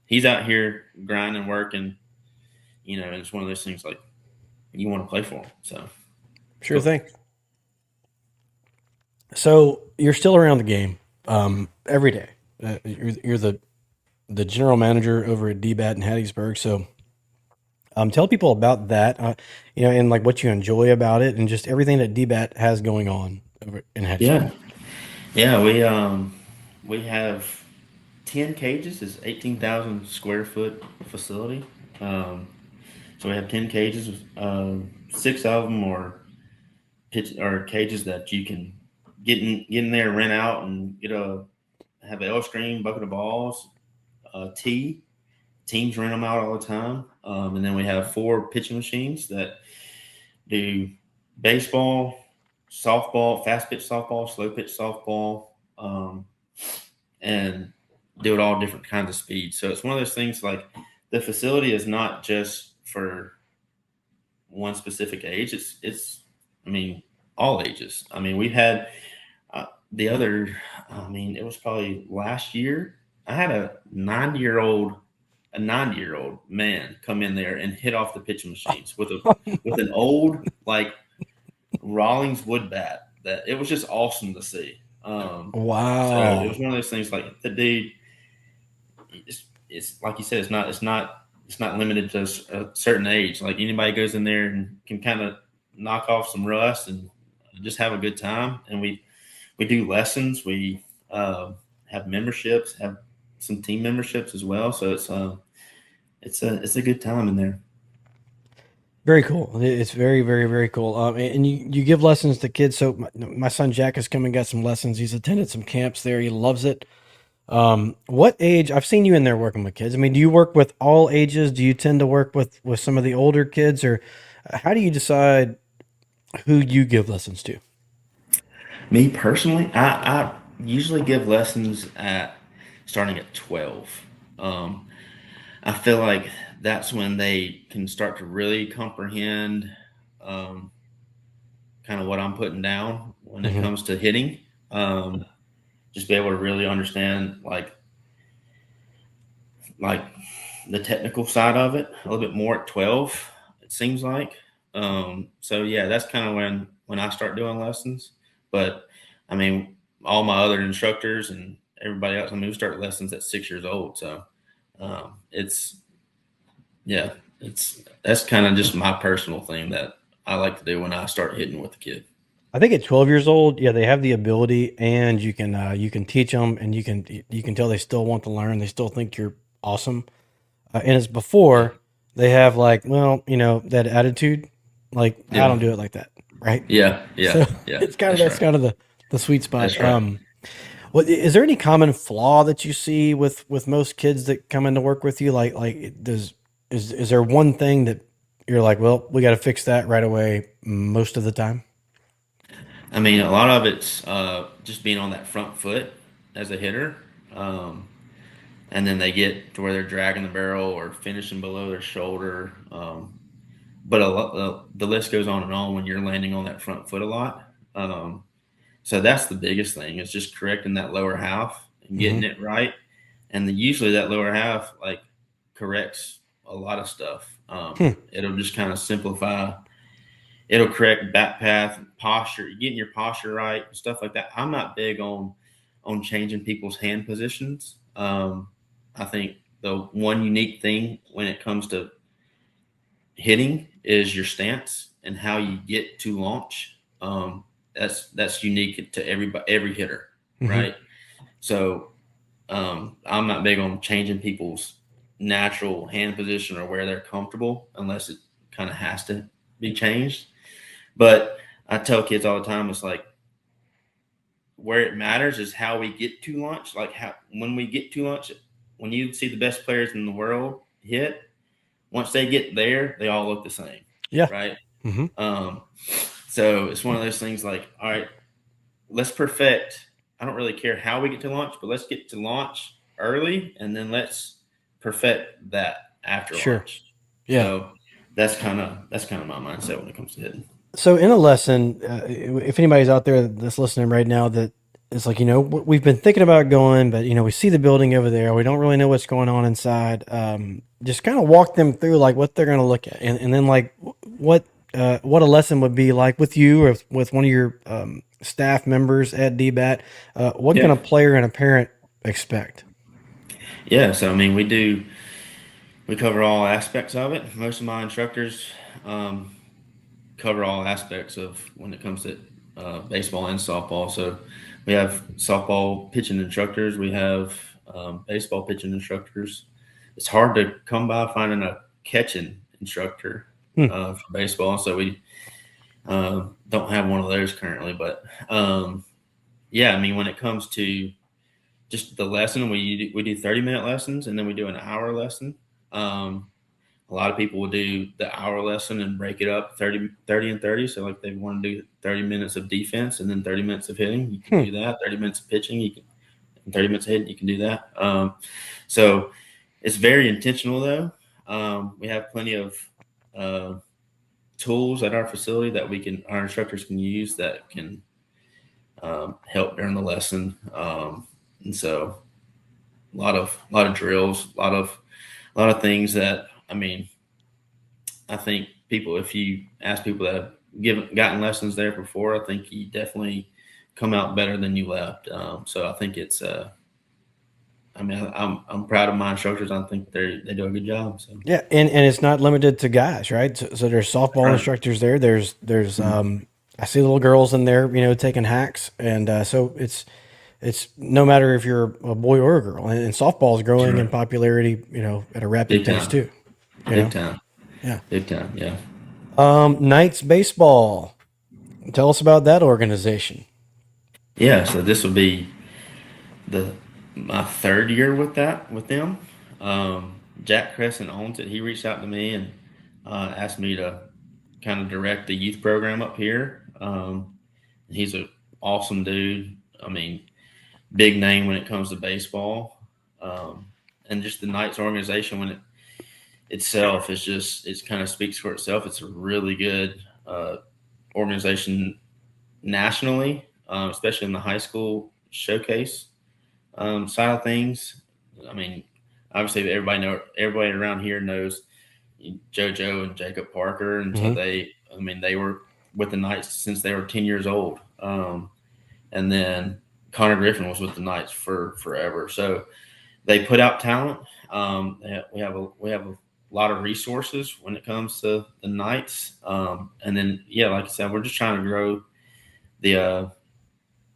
he's out here grinding, working, and it's one of those things like you want to play for him. So it's Sure cool. thing. So you're still around the game every day. You're the general manager over at DBat in Hattiesburg. So tell people about that, and like what you enjoy about it, and just everything that DBat has going on over in Hattiesburg. Yeah, yeah. We have 10 cages. It's 18,000 square foot facility. Um, so we have 10 cages. Six of them are cages that you can get in there, rent out, and have an L screen, bucket of balls, tee. Teams rent them out all the time. And then we have four pitching machines that do baseball, softball, fast pitch softball, slow pitch softball, and do it all different kinds of speeds. So it's one of those things like the facility is not just for one specific age. It's I mean all ages. I mean we had the other. I mean it was probably last year. I had a 90-year old man come in there and hit off the pitching machines with an old like Rawlings wood bat that it was just awesome to see. So it was Wow. one of those things like the dude. It's like you said. It's not limited to a certain age. Like anybody goes in there and can kind of knock off some rust and just have a good time. And we do lessons. We have memberships. Have some team memberships as well. So it's a good time in there. Very cool. It's very, very, very cool. And you give lessons to kids. So my son Jack has come and got some lessons. He's attended some camps there. He loves it. What age? I've seen you in there working with kids. I mean, do you work with all ages? Do you tend to work with some of the older kids, or how do you decide who you give lessons to? Me personally, I usually give lessons at starting at 12. Um, I feel like that's when they can start to really comprehend um, kind of what I'm putting down when it Hmm. comes to hitting. Um, just be able to really understand like the technical side of it a little bit more at 12. It seems like. So yeah, that's kind of when I start doing lessons. But I mean, all my other instructors and everybody else, I mean, we start lessons at 6 years old. So it's yeah, it's that's kind of just my personal thing that I like to do when I start hitting with the kid. I think at 12 years old, yeah, they have the ability, and you can teach them, and you can tell they still want to learn. They still think you're awesome. And it's Yeah, before they have like, well, that attitude. Like I yeah, don't do it like that. right? Yeah, So yeah, yeah. it's kind of That's that's right. kind of the sweet spot. That's right. What is there any common flaw that you see with most kids that come into work with you? Like does is there one thing that you're like, well, we got to fix that right away most of the time? I mean, a lot of it's just being on that front foot as a hitter. Um, and then they get to where they're dragging the barrel or finishing below their shoulder. But the list goes on and on when you're landing on that front foot a lot. So that's the biggest thing is just correcting that lower half and getting Hmm. it right. And usually that lower half like corrects a lot of stuff. Hmm. It'll just kind of simplify. It'll correct back path, posture, getting your posture right, stuff like that. I'm not big on changing people's hand positions. I think the one unique thing when it comes to hitting is your stance and how you get to launch. That's unique to every hitter, Hmm. right? So I'm not big on changing people's natural hand position or where they're comfortable unless it kind of has to be changed. But I tell kids all the time, it's like where it matters is how we get to launch. Like how when we get to launch, when you see the best players in the world hit, once they get there, they all look the same, Yeah. right? Hmm. Um, so it's one of those things like, all right, let's perfect. I don't really care how we get to launch, but let's get to launch early, and then let's perfect that after Sure. launch. Yeah. So that's kind of my mindset when it comes to hitting. So in a lesson, if anybody's out there that's listening right now that is like, we've been thinking about going, but we see the building over there. We don't really know what's going on inside. Just kind of walk them through like what they're going to look at, and then like what a lesson would be like with you or with one of your staff members at DBat. What can Yeah, a player and a parent expect? yeah. So I mean, we cover all aspects of it. Most of my instructors um, cover all aspects of when it comes to baseball and softball. So we have softball pitching instructors. We have baseball pitching instructors. It's hard to come by finding a catching instructor Hmm. for baseball. So we don't have one of those currently. But yeah, I mean, when it comes to just the lesson, we do 30-minute lessons and then we do an hour lesson. Um, a lot of people will do the hour lesson and break it up 30 and 30. So like they want to do 30 minutes of defense and then 30 minutes of hitting. You can Hmm. do that. 30 minutes of pitching. You can, and 30 minutes of hitting. You can do that. So it's very intentional though. We have plenty of uh, tools at our facility that our instructors can use that can help during the lesson. And so a lot of drills, a lot of things that, I mean, I think if you ask people that have gotten lessons there before, I think you definitely come out better than you left. So I think I mean, I'm proud of my instructors. I think they do a good job. So Yeah, and it's not limited to guys, right? So there's that's softball right. instructors there. There's Mhm. I see little girls in there, taking hacks, and so it's no matter if you're a boy or a girl, and softball is That's growing in right. popularity, at a rapid Big pace time. too. You Big know, time. yeah. Big time. Yeah. Knights baseball. Tell us about that organization. Yeah. So this will be the my third year with them. Jack Crescent owns it. He reached out to me and asked me to kind of direct the youth program up here. He's an awesome dude. I mean, big name when it comes to baseball, and just the Knights organization when it itself is just it kind of speaks for itself. It's a really good organization nationally, especially in the high school showcase side of things. I mean, obviously everybody around here knows JoJo and Jacob Parker, and so Hmm. they were with the Knights since they were 10 years old. And then Connor Griffin was with the Knights for forever. So they put out talent. We have a lot of resources when it comes to the Knights. And then yeah, like I said, we're just trying to grow the uh,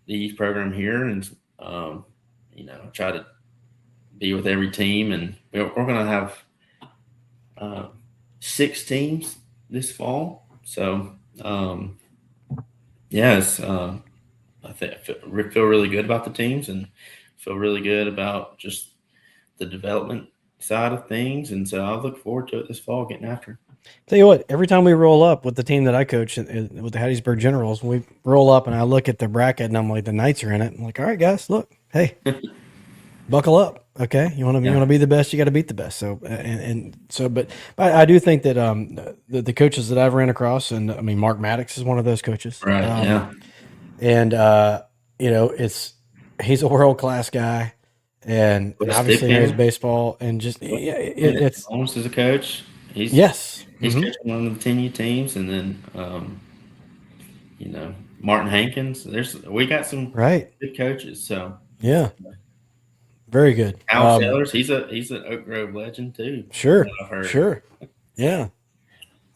the youth program here, and try to be with every team. And we're going to have uh, 6 teams this fall. So Yes, I feel really good about the teams and feel really good about just the development side of things, and so I look forward to it this fall getting after. Tell you what, every time we roll up with the team that I coach with the Hattiesburg Generals, we roll up and I look at the bracket and I'm like, the Knights are in it. I'm like, all right, guys, look, hey, buckle up. Okay, you want Yeah, to be the best, you got to beat the best. So and so, but I do think that the coaches that I've ran across, and I mean Mark Maddox is one of those coaches, right. Yeah, and he's a world class guy, and West obviously knows Bighammer. baseball, and just yeah, it's Holmes is a coach. He's yes, he's coaching one of the 10U teams, and then Martin Hankins. We got some right, good coaches. So yeah, very good. Al Sellers, he's an Oak Grove legend too, from Sure, what I've heard. sure, yeah.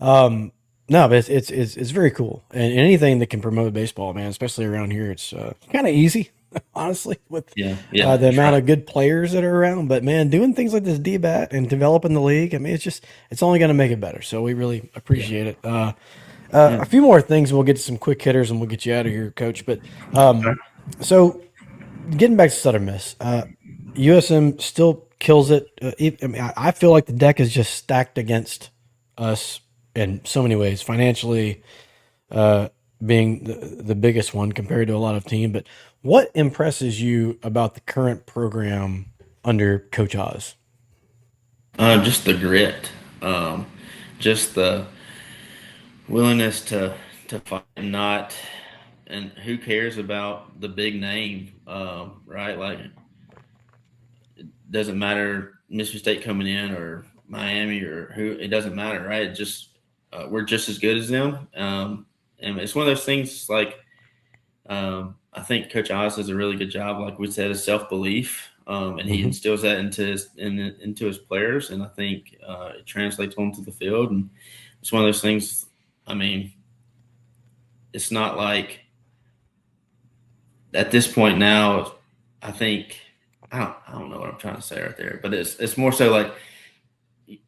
Um, no, but it's very cool, and anything that can promote baseball, man, especially around here, it's kind of easy, honestly, with Yeah, yeah, the that's amount right. of good players that are around. But man, doing things like this DBat and developing the league, I mean, it's only going to make it better. So we really Yeah, appreciate it. yeah. A few more things, we'll get to some quick hitters, and we'll get you out of here, Coach. But Okay. so getting back to Southern Miss, USM still kills it. I mean, I feel like the deck is just stacked against us in so many ways, financially uh, being the biggest one compared to a lot of team. But what impresses you about the current program under Coach Oz? Just the grit, just the willingness to fight and not, and who cares about the big name, right? Like, doesn't matter Mississippi State coming in or Miami or who. It doesn't matter, right? It just we're just as good as them, and it's one of those things. Like, I think Coach Oz does a really good job, like we said, of self belief, and he Hmm. instills that into his players, and I think it translates onto the field. And it's one of those things. I mean, it's not like at this point now. I think I don't know what I'm trying to say right there, but it's more so like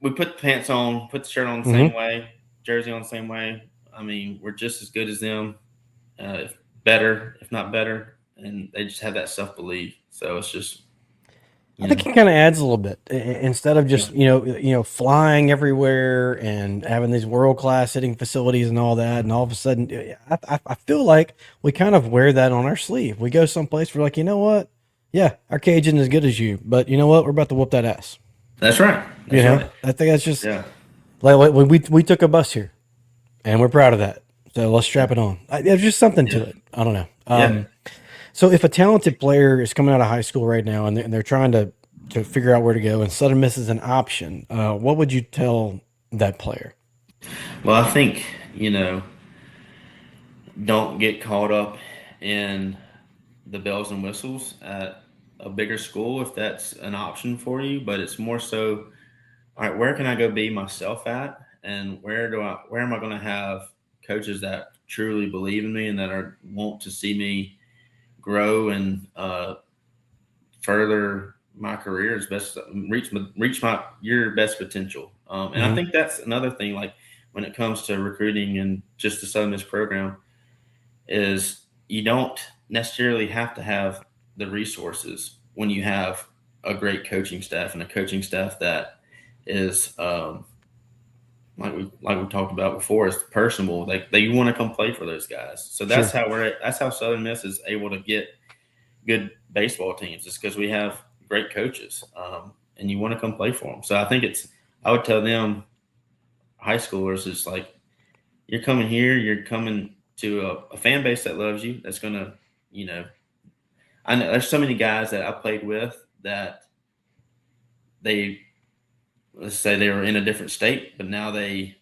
we put the pants on, put the shirt on the same Hmm. way, jersey on the same way. I mean, we're just as good as them, if better, if not better, and they just have that self belief. So it's just, I you think know, it kind of adds a little bit instead of yeah, just flying everywhere and having these world class hitting facilities and all that, and all of a sudden, I feel like we kind of wear that on our sleeve. We go someplace, we're like, you know what? Yeah, our cage isn't as good as you, but you know what? We're about to whoop that ass. that's right, You that's know, right, I think that's just yeah, like when we took a bus here, and we're proud of that. So let's yeah, strap it on. There's just something to yeah, it. I don't know. yeah. So if a talented player is coming out of high school right now and they're trying to figure out where to go, and Southern Miss is an option, what would you tell that player? Well, I think don't get caught up in the bells and whistles at a bigger school if that's an option for you, but it's more so, all right, where can I go be myself at, and where am I going to have coaches that truly believe in me and that are want to see me grow and further my career as best reach my your best potential. And I Hmm. think that's another thing. Like when it comes to recruiting and just the Southern Miss program, is you don't necessarily have to have the resources when you have a great coaching staff and a coaching staff that is like we talked about before, is personable. They want to come play for those guys. So Sure. that's how Southern Miss is able to get good baseball teams. Is because we have great coaches, and you want to come play for them. So I would tell them high schoolers is like, you're coming here, you're coming to a fan base that loves you. That's gonna, you know, I know there's so many guys that I played with that they, let's say they were in a different state, but now they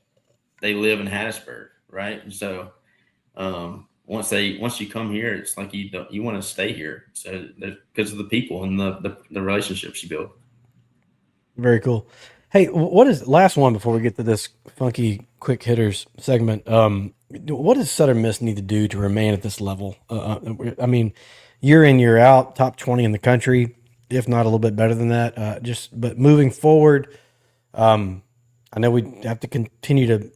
live in Hattiesburg, right? And so once you come here, it's like you want to stay here. So because of the people and the relationships you build. Very cool. Hey, what is last one before we get to this funky quick hitters segment? What does Southern Miss need to do to remain at this level? I mean, year in year out, top 20 in the country, if not a little bit better than that. But moving forward, I know we have to continue to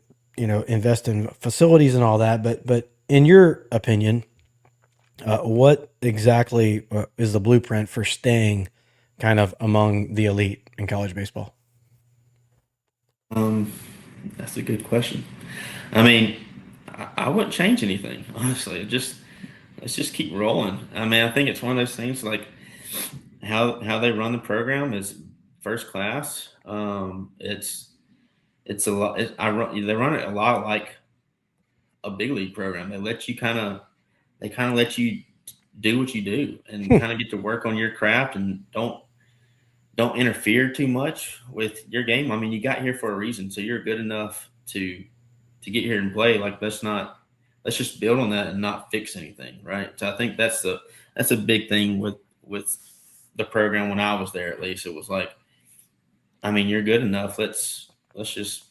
invest in facilities and all that, but in your opinion, what exactly is the blueprint for staying kind of among the elite in college baseball? Um, that's a good question. I mean, I wouldn't change anything, honestly. Let's just keep rolling. I mean, I think it's one of those things like how they run the program is first class. It's a lot. They run it a lot like a big league program. They kind of let you do what you do and kind of get to work on your craft and don't interfere too much with your game. I mean, you got here for a reason, so you're good enough to get here and play. Like let's just build on that and not fix anything, right? So I think that's a big thing with the program when I was there. At least it was like, I mean, you're good enough. Let's just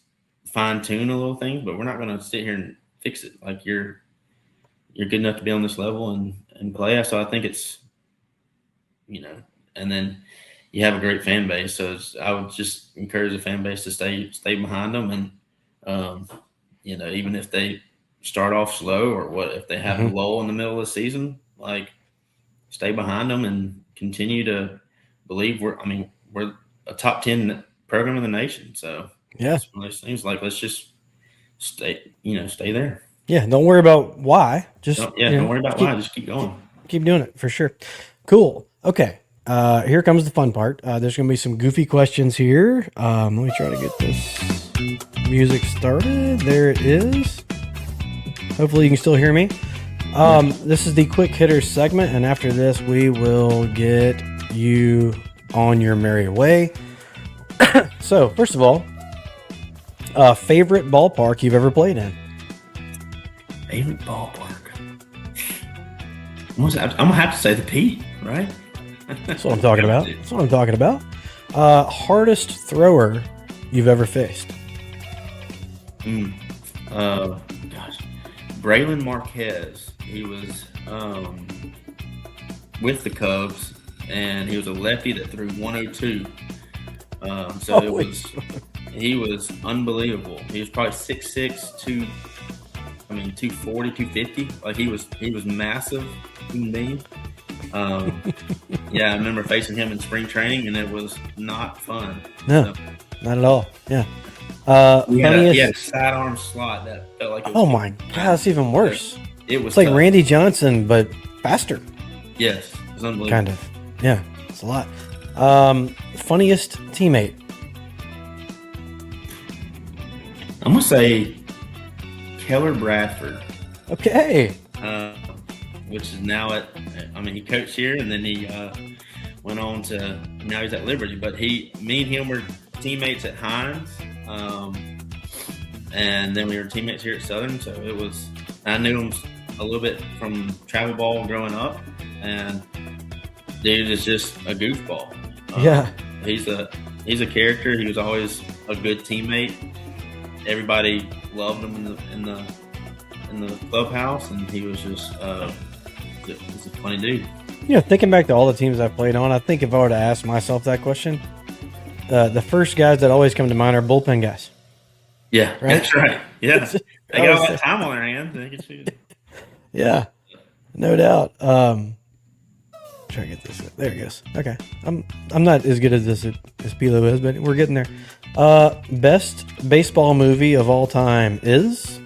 fine tune a little thing, but we're not going to sit here and fix it. Like you're good enough to be on this level and play. So I think it's, and then you have a great fan base. So I would just encourage the fan base to stay behind them. And, even if they start off slow or what, if they have a lull in the middle of the season, like stay behind them and continue to believe we're a top 10 program in the nation. So Yeah. it's one of those things like, let's just stay there. Yeah. Don't worry about why. Just, don't worry about why. Just keep going. Keep doing it for sure. Cool. Okay. Here comes the fun part. There's going to be some goofy questions here. Let me try to get this music started. There it is. Hopefully you can still hear me. This is the quick hitters segment. And after this, we will get you on your merry way. So first of all, favorite ballpark you've ever played in? Favorite ballpark? I'm gonna have to say the Pete, right? That's what I'm talking about. Hardest thrower you've ever faced? Gosh, Braylon Marquez. He was with the Cubs, and he was a lefty that threw 102. He was unbelievable. He was probably 6'6", 240, 250. Like he was massive human being. I remember facing him in spring training, and it was not fun. No, not at all. Yeah. He had a sidearm slot that felt like it was. Oh my God, that's even worse. It was it's like tough. Randy Johnson, but faster. Yes, it was unbelievable. Kind of. Yeah, it's a lot. Funniest teammate? I'm going to say Keller Bradford. Okay. Which is now he coached here, and then he went on to, now he's at Liberty. But me and him were teammates at Hines, and then we were teammates here at Southern. So I knew him a little bit from travel ball growing up, and dude is just a goofball. Yeah, he's a character. He was always a good teammate. Everybody loved him in the clubhouse, and he was just he's a funny dude. Thinking back to all the teams I've played on, I think if I were to ask myself that question, the first guys that always come to mind are bullpen guys. Yeah, right? That's right. Yeah, they got all that time on their hands. They can shoot. Yeah, no doubt. Try to get this. There it goes. Okay, I'm not as good at this as Pilo is, but we're getting there. Best baseball movie of all time is?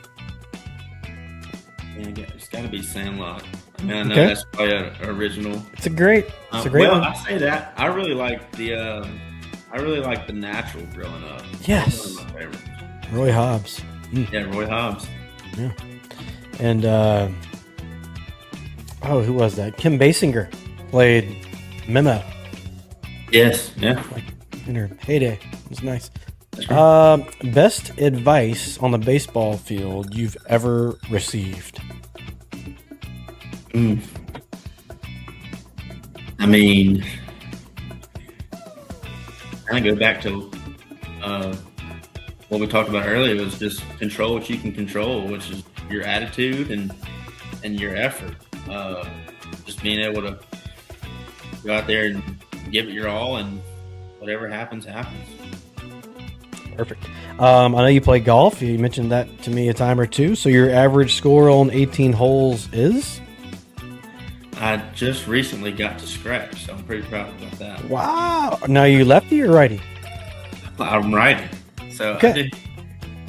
It's got to be Sandlot. I mean, I know that's probably an original. It's a great one. I say that I really like the Natural growing up. Yes, one of my favorites. Roy Hobbs. Yeah, Roy Hobbs. Yeah, and who was that? Kim Basinger played Memo. Yes, yeah. Like in her heyday. It was nice. Right. Best advice on the baseball field you've ever received? I mean, kind of go back to what we talked about earlier. It was just control what you can control, which is your attitude and your effort. Just being able to go out there and give it your all, and whatever happens, happens. Perfect. I know you play golf. You mentioned that to me a time or two. So your average score on 18 holes is? I just recently got to scratch, so I'm pretty proud about that. Wow. Now you lefty or righty? I'm righty, so Okay.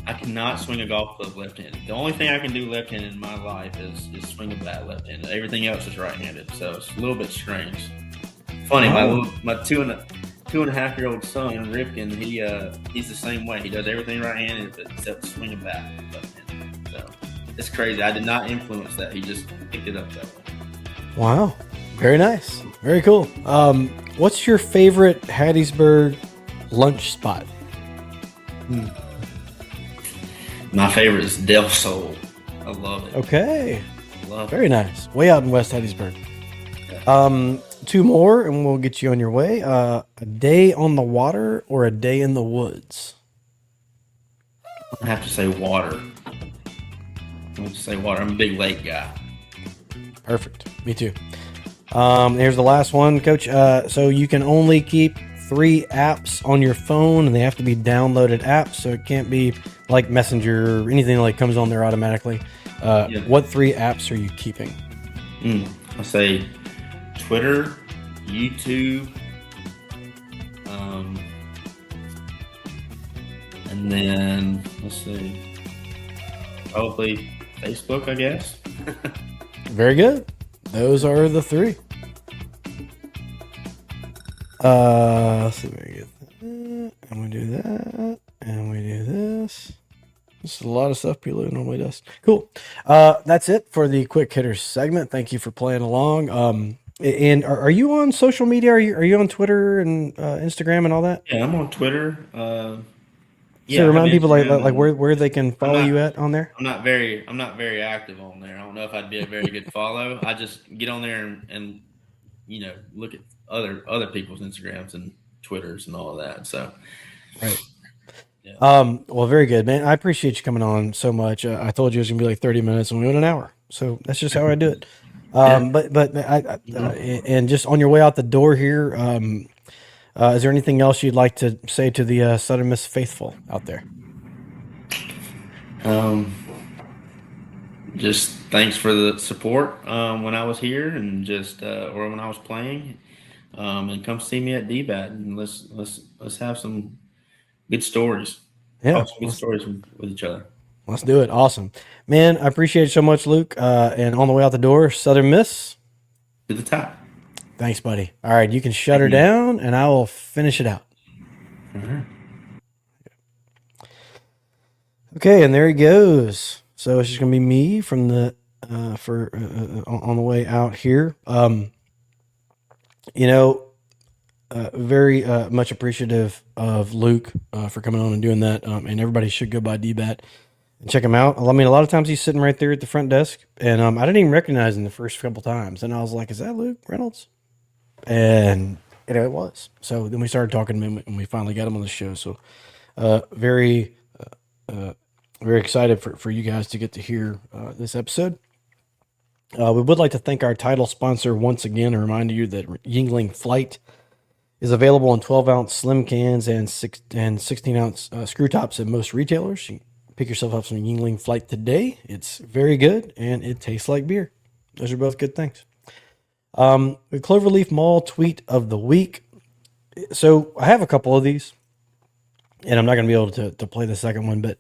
I cannot swing a golf club left-handed. The only thing I can do left-handed in my life is swing a bat left-handed. Everything else is right-handed, so it's a little bit strange. Funny, my 2.5-year-old son Rifkin, he's the same way. He does everything right-handed except swing a bat left-handed. So it's crazy. I did not influence that. He just picked it up that way. Wow. Very nice. Very cool. What's your favorite Hattiesburg lunch spot? My favorite is Del Sol. I love it. Okay. Love Very nice. Way out in West Hattiesburg. Two more and we'll get you on your way. A day on the water or a day in the woods? I have to say water. I'm a big lake guy. Perfect. Me too. Here's the last one, Coach. So you can only keep 3 apps on your phone, and they have to be downloaded apps. So it can't be like Messenger or anything like comes on there automatically. What 3 apps are you keeping? I say Twitter, YouTube, and then let's see, probably Facebook, I guess. Very good. Those are the 3. Let's see if I get that. And we do that. And we do this. This is a lot of stuff Prelude normally does. Cool. That's it for the Quick Hitters segment. Thank you for playing along. And are you on social media? Are you on Twitter and Instagram and all that? Yeah, I'm on Twitter. So remind people Instagram like where they can follow you at on there. I'm not very active on there. I don't know if I'd be a very good follow. I just get on there and look at other people's Instagrams and Twitters and all of that. So, right. Yeah. Well, very good, man. I appreciate you coming on so much. I told you it was gonna be like 30 minutes, and we went an hour. So that's just how I do it. But and just on your way out the door here, is there anything else you'd like to say to the Southern Miss faithful out there? Just thanks for the support when I was here and or when I was playing, and come see me at DBat and let's have some good stories. Yeah, some good stories with each other. Let's do it. Awesome, man. I appreciate it so much, Luke. And on the way out the door, Southern Miss to the top. Thanks, buddy. All right, you can shut her down, and I will finish it out. Okay, and there he goes. So it's just gonna be me from the on the way out here. Very much appreciative of Luke for coming on and doing that. And everybody should go by DBat and check him out. I mean, a lot of times he's sitting right there at the front desk, and I didn't even recognize him the first couple times, and I was like, "Is that Luke Reynolds?" And it was. So then we started talking to him, and we finally got him on the show. So very excited for you guys to get to hear this episode. We would like to thank our title sponsor once again and remind you that Yuengling Flight is available in 12-ounce slim cans and 16-ounce screw tops at most retailers. You can pick yourself up some Yuengling Flight today. It's very good, and it tastes like beer. Those are both good things. The Cloverleaf Mall tweet of the week. So I have a couple of these, and I'm not going to be able to play the second one, but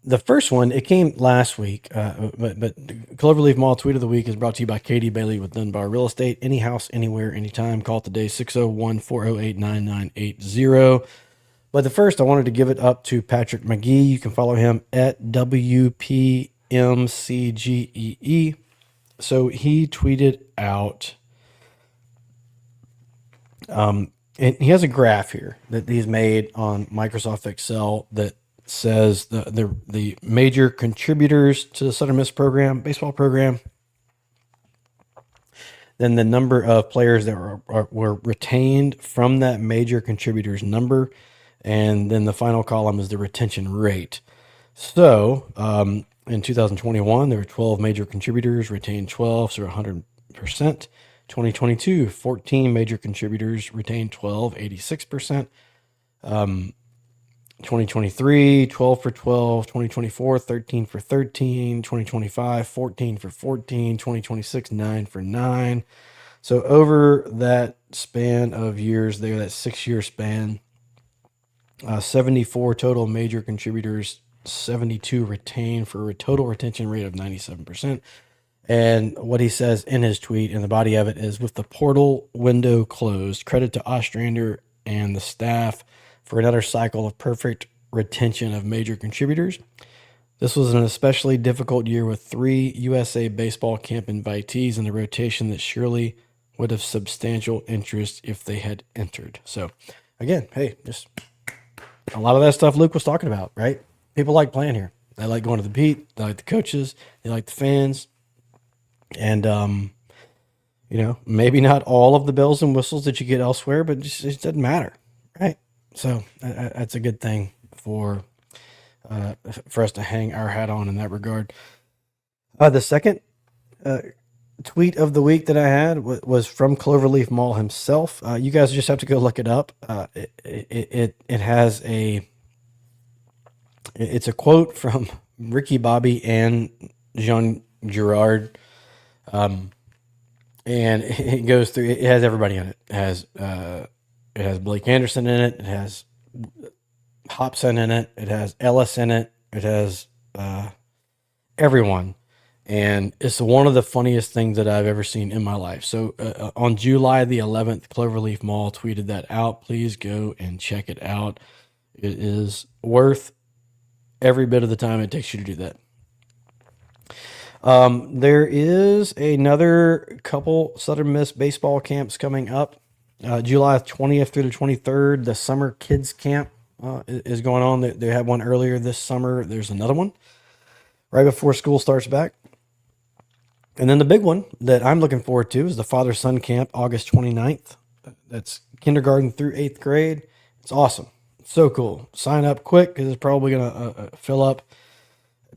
the first one, it came last week, but Cloverleaf Mall tweet of the week is brought to you by Katie Bailey with Dunbar Real Estate. Any house, anywhere, anytime. Call today, 601-408-9980. But the first, I wanted to give it up to Patrick McGee. You can follow him at WPMCGEE. So he tweeted out, and he has a graph here that he's made on Microsoft Excel that says the major contributors to the Southern Miss program, baseball program, then the number of players that were retained from that major contributors number, and then the final column is the retention rate. So in 2021, there were 12 major contributors, retained 12, so 100%. 2022, 14 major contributors, retained 12, 86%. 2023, 12 for 12, 2024, 13 for 13, 2025, 14 for 14, 2026, 9 for 9. So over that span of years there, that 6-year span, 74 total major contributors, 72 retained for a total retention rate of 97%. And what he says in his tweet, in the body of it, is with the portal window closed, credit to Ostrander and the staff for another cycle of perfect retention of major contributors. This was an especially difficult year with 3 USA baseball camp invitees in the rotation that surely would have substantial interest if they had entered. So, again, hey, just a lot of that stuff Luke was talking about, right? People like playing here. They like going to the beat. They like the coaches. They like the fans. And, maybe not all of the bells and whistles that you get elsewhere, but it just doesn't matter, right? So that's a good thing for us to hang our hat on in that regard. The second tweet of the week that I had was from Cloverleaf Mall himself. You guys just have to go look it up. It has it's a quote from Ricky Bobby and Jean Girard. And it goes through, it has everybody in it. It has Blake Anderson in it. It has Hobson in it. It has Ellis in it. It has everyone. And it's one of the funniest things that I've ever seen in my life. So on July the 11th, Cloverleaf Mall tweeted that out. Please go and check it out. It is worth every bit of the time it takes you to do that. There is another couple Southern Miss baseball camps coming up. July 20th through the 23rd, the summer kids camp is going on. They had one earlier this summer. There's another one right before school starts back. And then the big one that I'm looking forward to is the father-son camp, August 29th. That's kindergarten through 8th grade. It's awesome. It's so cool. Sign up quick because it's probably going to fill up.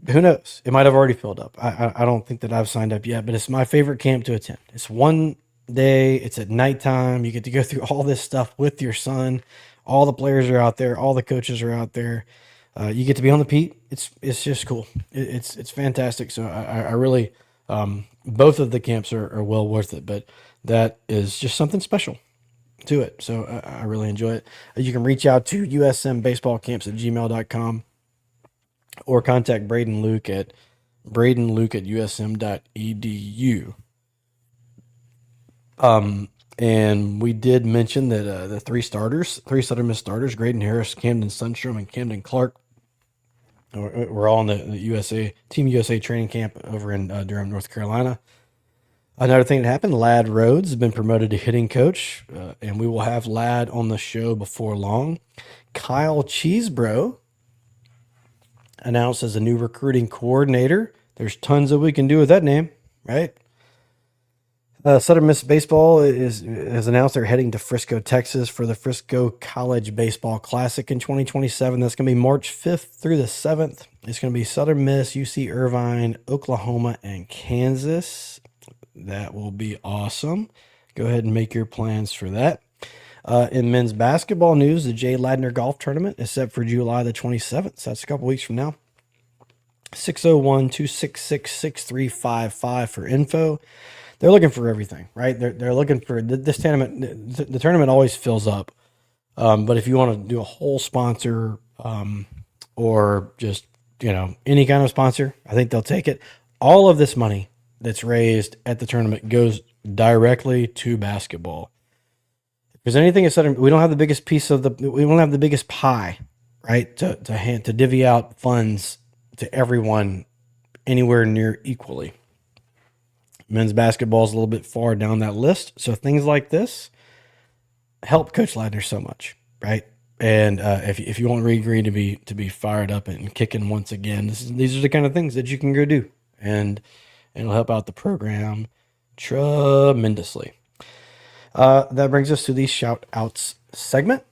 Who knows? It might have already filled up. I don't think that I've signed up yet, but it's my favorite camp to attend. It's one day. It's at nighttime. You get to go through all this stuff with your son. All the players are out there. All the coaches are out there. You get to be on the Pete. It's just cool. It's fantastic. So I really, both of the camps are well worth it, but that is just something special to it. So I really enjoy it. You can reach out to usmbaseballcamps@gmail.com. or contact Braden Luke at bradenluke@usm.edu. And we did mention that the three Southern Miss starters, Graydon Harris, Camden Sundstrom, and Camden Clark, were all in the Team USA training camp over in Durham, North Carolina. Another thing that happened, Ladd Rhodes has been promoted to hitting coach, and we will have Ladd on the show before long. Kyle Cheesebro announced as a new recruiting coordinator. There's tons that we can do with that name, right? Southern Miss Baseball has announced they're heading to Frisco, Texas for the Frisco College Baseball Classic in 2027. That's going to be March 5th through the 7th. It's going to be Southern Miss, UC Irvine, Oklahoma, and Kansas. That will be awesome. Go ahead and make your plans for that. In men's basketball news, the Jay Ladner Golf Tournament is set for July the 27th. So that's a couple weeks from now. 601-266-6355 for info. They're looking for everything, right? They're looking for this tournament. The tournament always fills up. But if you want to do a whole sponsor or just, any kind of sponsor, I think they'll take it. All of this money that's raised at the tournament goes directly to basketball. Because anything is said, we don't have the biggest we don't have the biggest pie, right? To divvy out funds to everyone anywhere near equally. Men's basketball is a little bit far down that list. So things like this help Coach Ladner so much, right? And if you want Reed Green to be fired up and kicking once again, these are the kind of things that you can go do, and it'll help out the program tremendously. That brings us to the shout outs segment.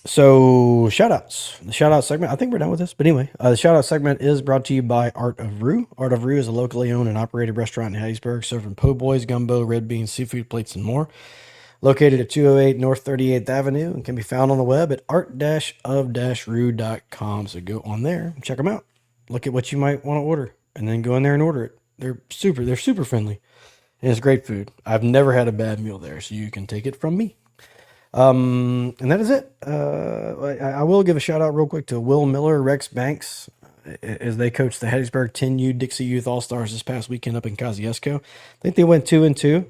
So shout outs, the shout out segment, I think we're done with this, but anyway, the shout out segment is brought to you by Art of Rue. Art of Rue is a locally owned and operated restaurant in Hattiesburg serving po' boys, gumbo, red beans, seafood plates, and more. located at 208 North 38th Avenue, and can be found on the web at art-of-rue.com. So go on there, check them out, look at what you might want to order, and then go in there and order it. They're super friendly, and it's great food. I've never had a bad meal there, so you can take it from me. And that is it. I will give a shout out real quick to Will Miller, Rex Banks, as they coached the Hattiesburg 10U Dixie Youth All-Stars this past weekend up in Kosciuszko. I think they went 2-2.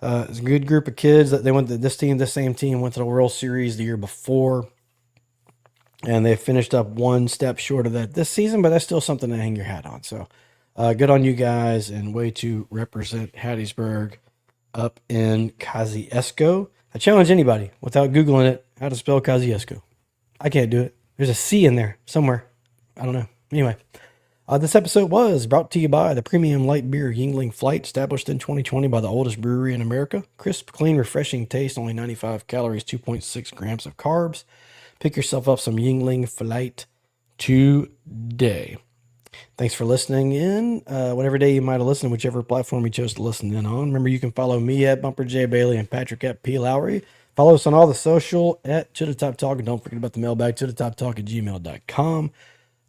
It's a good group of kids that they went to this same team went to the World Series the year before, and they finished up one step short of that this season, but that's still something to hang your hat on. So good on you guys, and way to represent Hattiesburg up in Kosciuszko. I challenge anybody without Googling it how to spell Kosciuszko. I can't do it. There's a C in there somewhere. I don't know. Anyway, this episode was brought to you by the premium light beer Yuengling Flight, established in 2020 by the oldest brewery in America. Crisp, clean, refreshing taste, only 95 calories, 2.6 grams of carbs. Pick yourself up some Yuengling Flight today. Thanks for listening in. Whatever day you might have listened, whichever platform you chose to listen in on. Remember, you can follow me at Bumper J. Bailey and Patrick at P. Lowry. Follow us on all the social at To The Top Talk. And don't forget about the mailbag, tothetoptalk@gmail.com.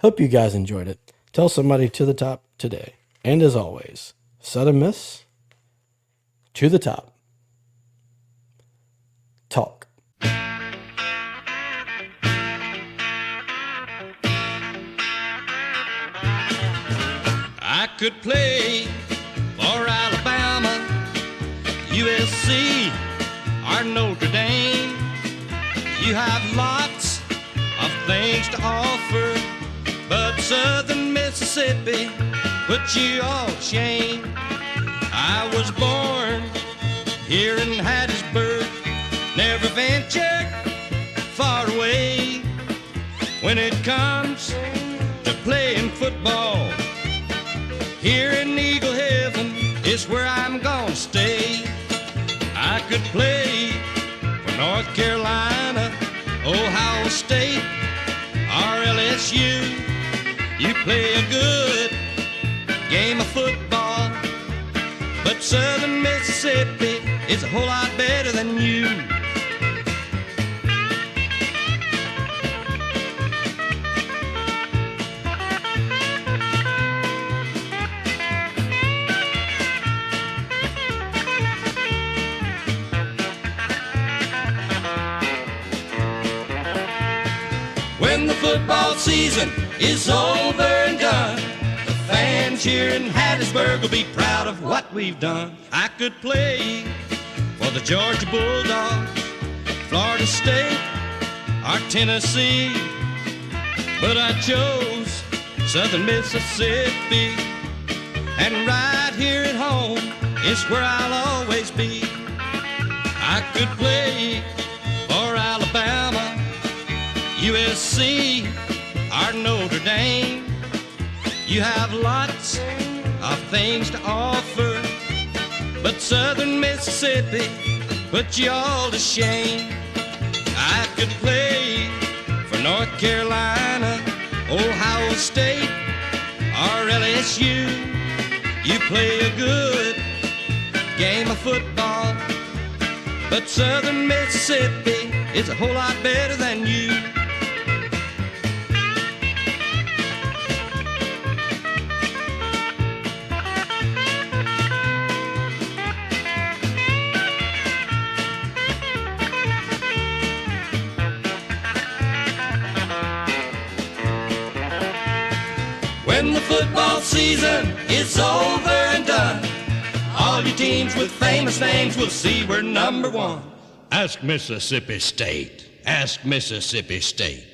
Hope you guys enjoyed it. Tell somebody to the top today. And as always, Southern Miss, to the top. Talk. I could play for Alabama, USC, or Notre Dame. You have lots of things to offer, but Southern Mississippi put you all to shame. I was born here in Hattiesburg, never ventured far away. When it comes to playing football, here in Eagle Heaven is where I'm gonna stay. I could play for North Carolina, Ohio State, or LSU. You play a good game of football, but Southern Mississippi is a whole lot better than you. When the football season is over and done, the fans here in Hattiesburg will be proud of what we've done. I could play for the Georgia Bulldogs, Florida State, or Tennessee, but I chose Southern Mississippi, and right here at home is where I'll always be. I could play for Alabama, USC, or Notre Dame. You have lots of things to offer, but Southern Mississippi put you all to shame. I could play for North Carolina, Ohio State, or LSU. You play a good game of football, but Southern Mississippi is a whole lot better than you. When the football season is over and done, all your teams with famous names will see we're number one. Ask Mississippi State. Ask Mississippi State.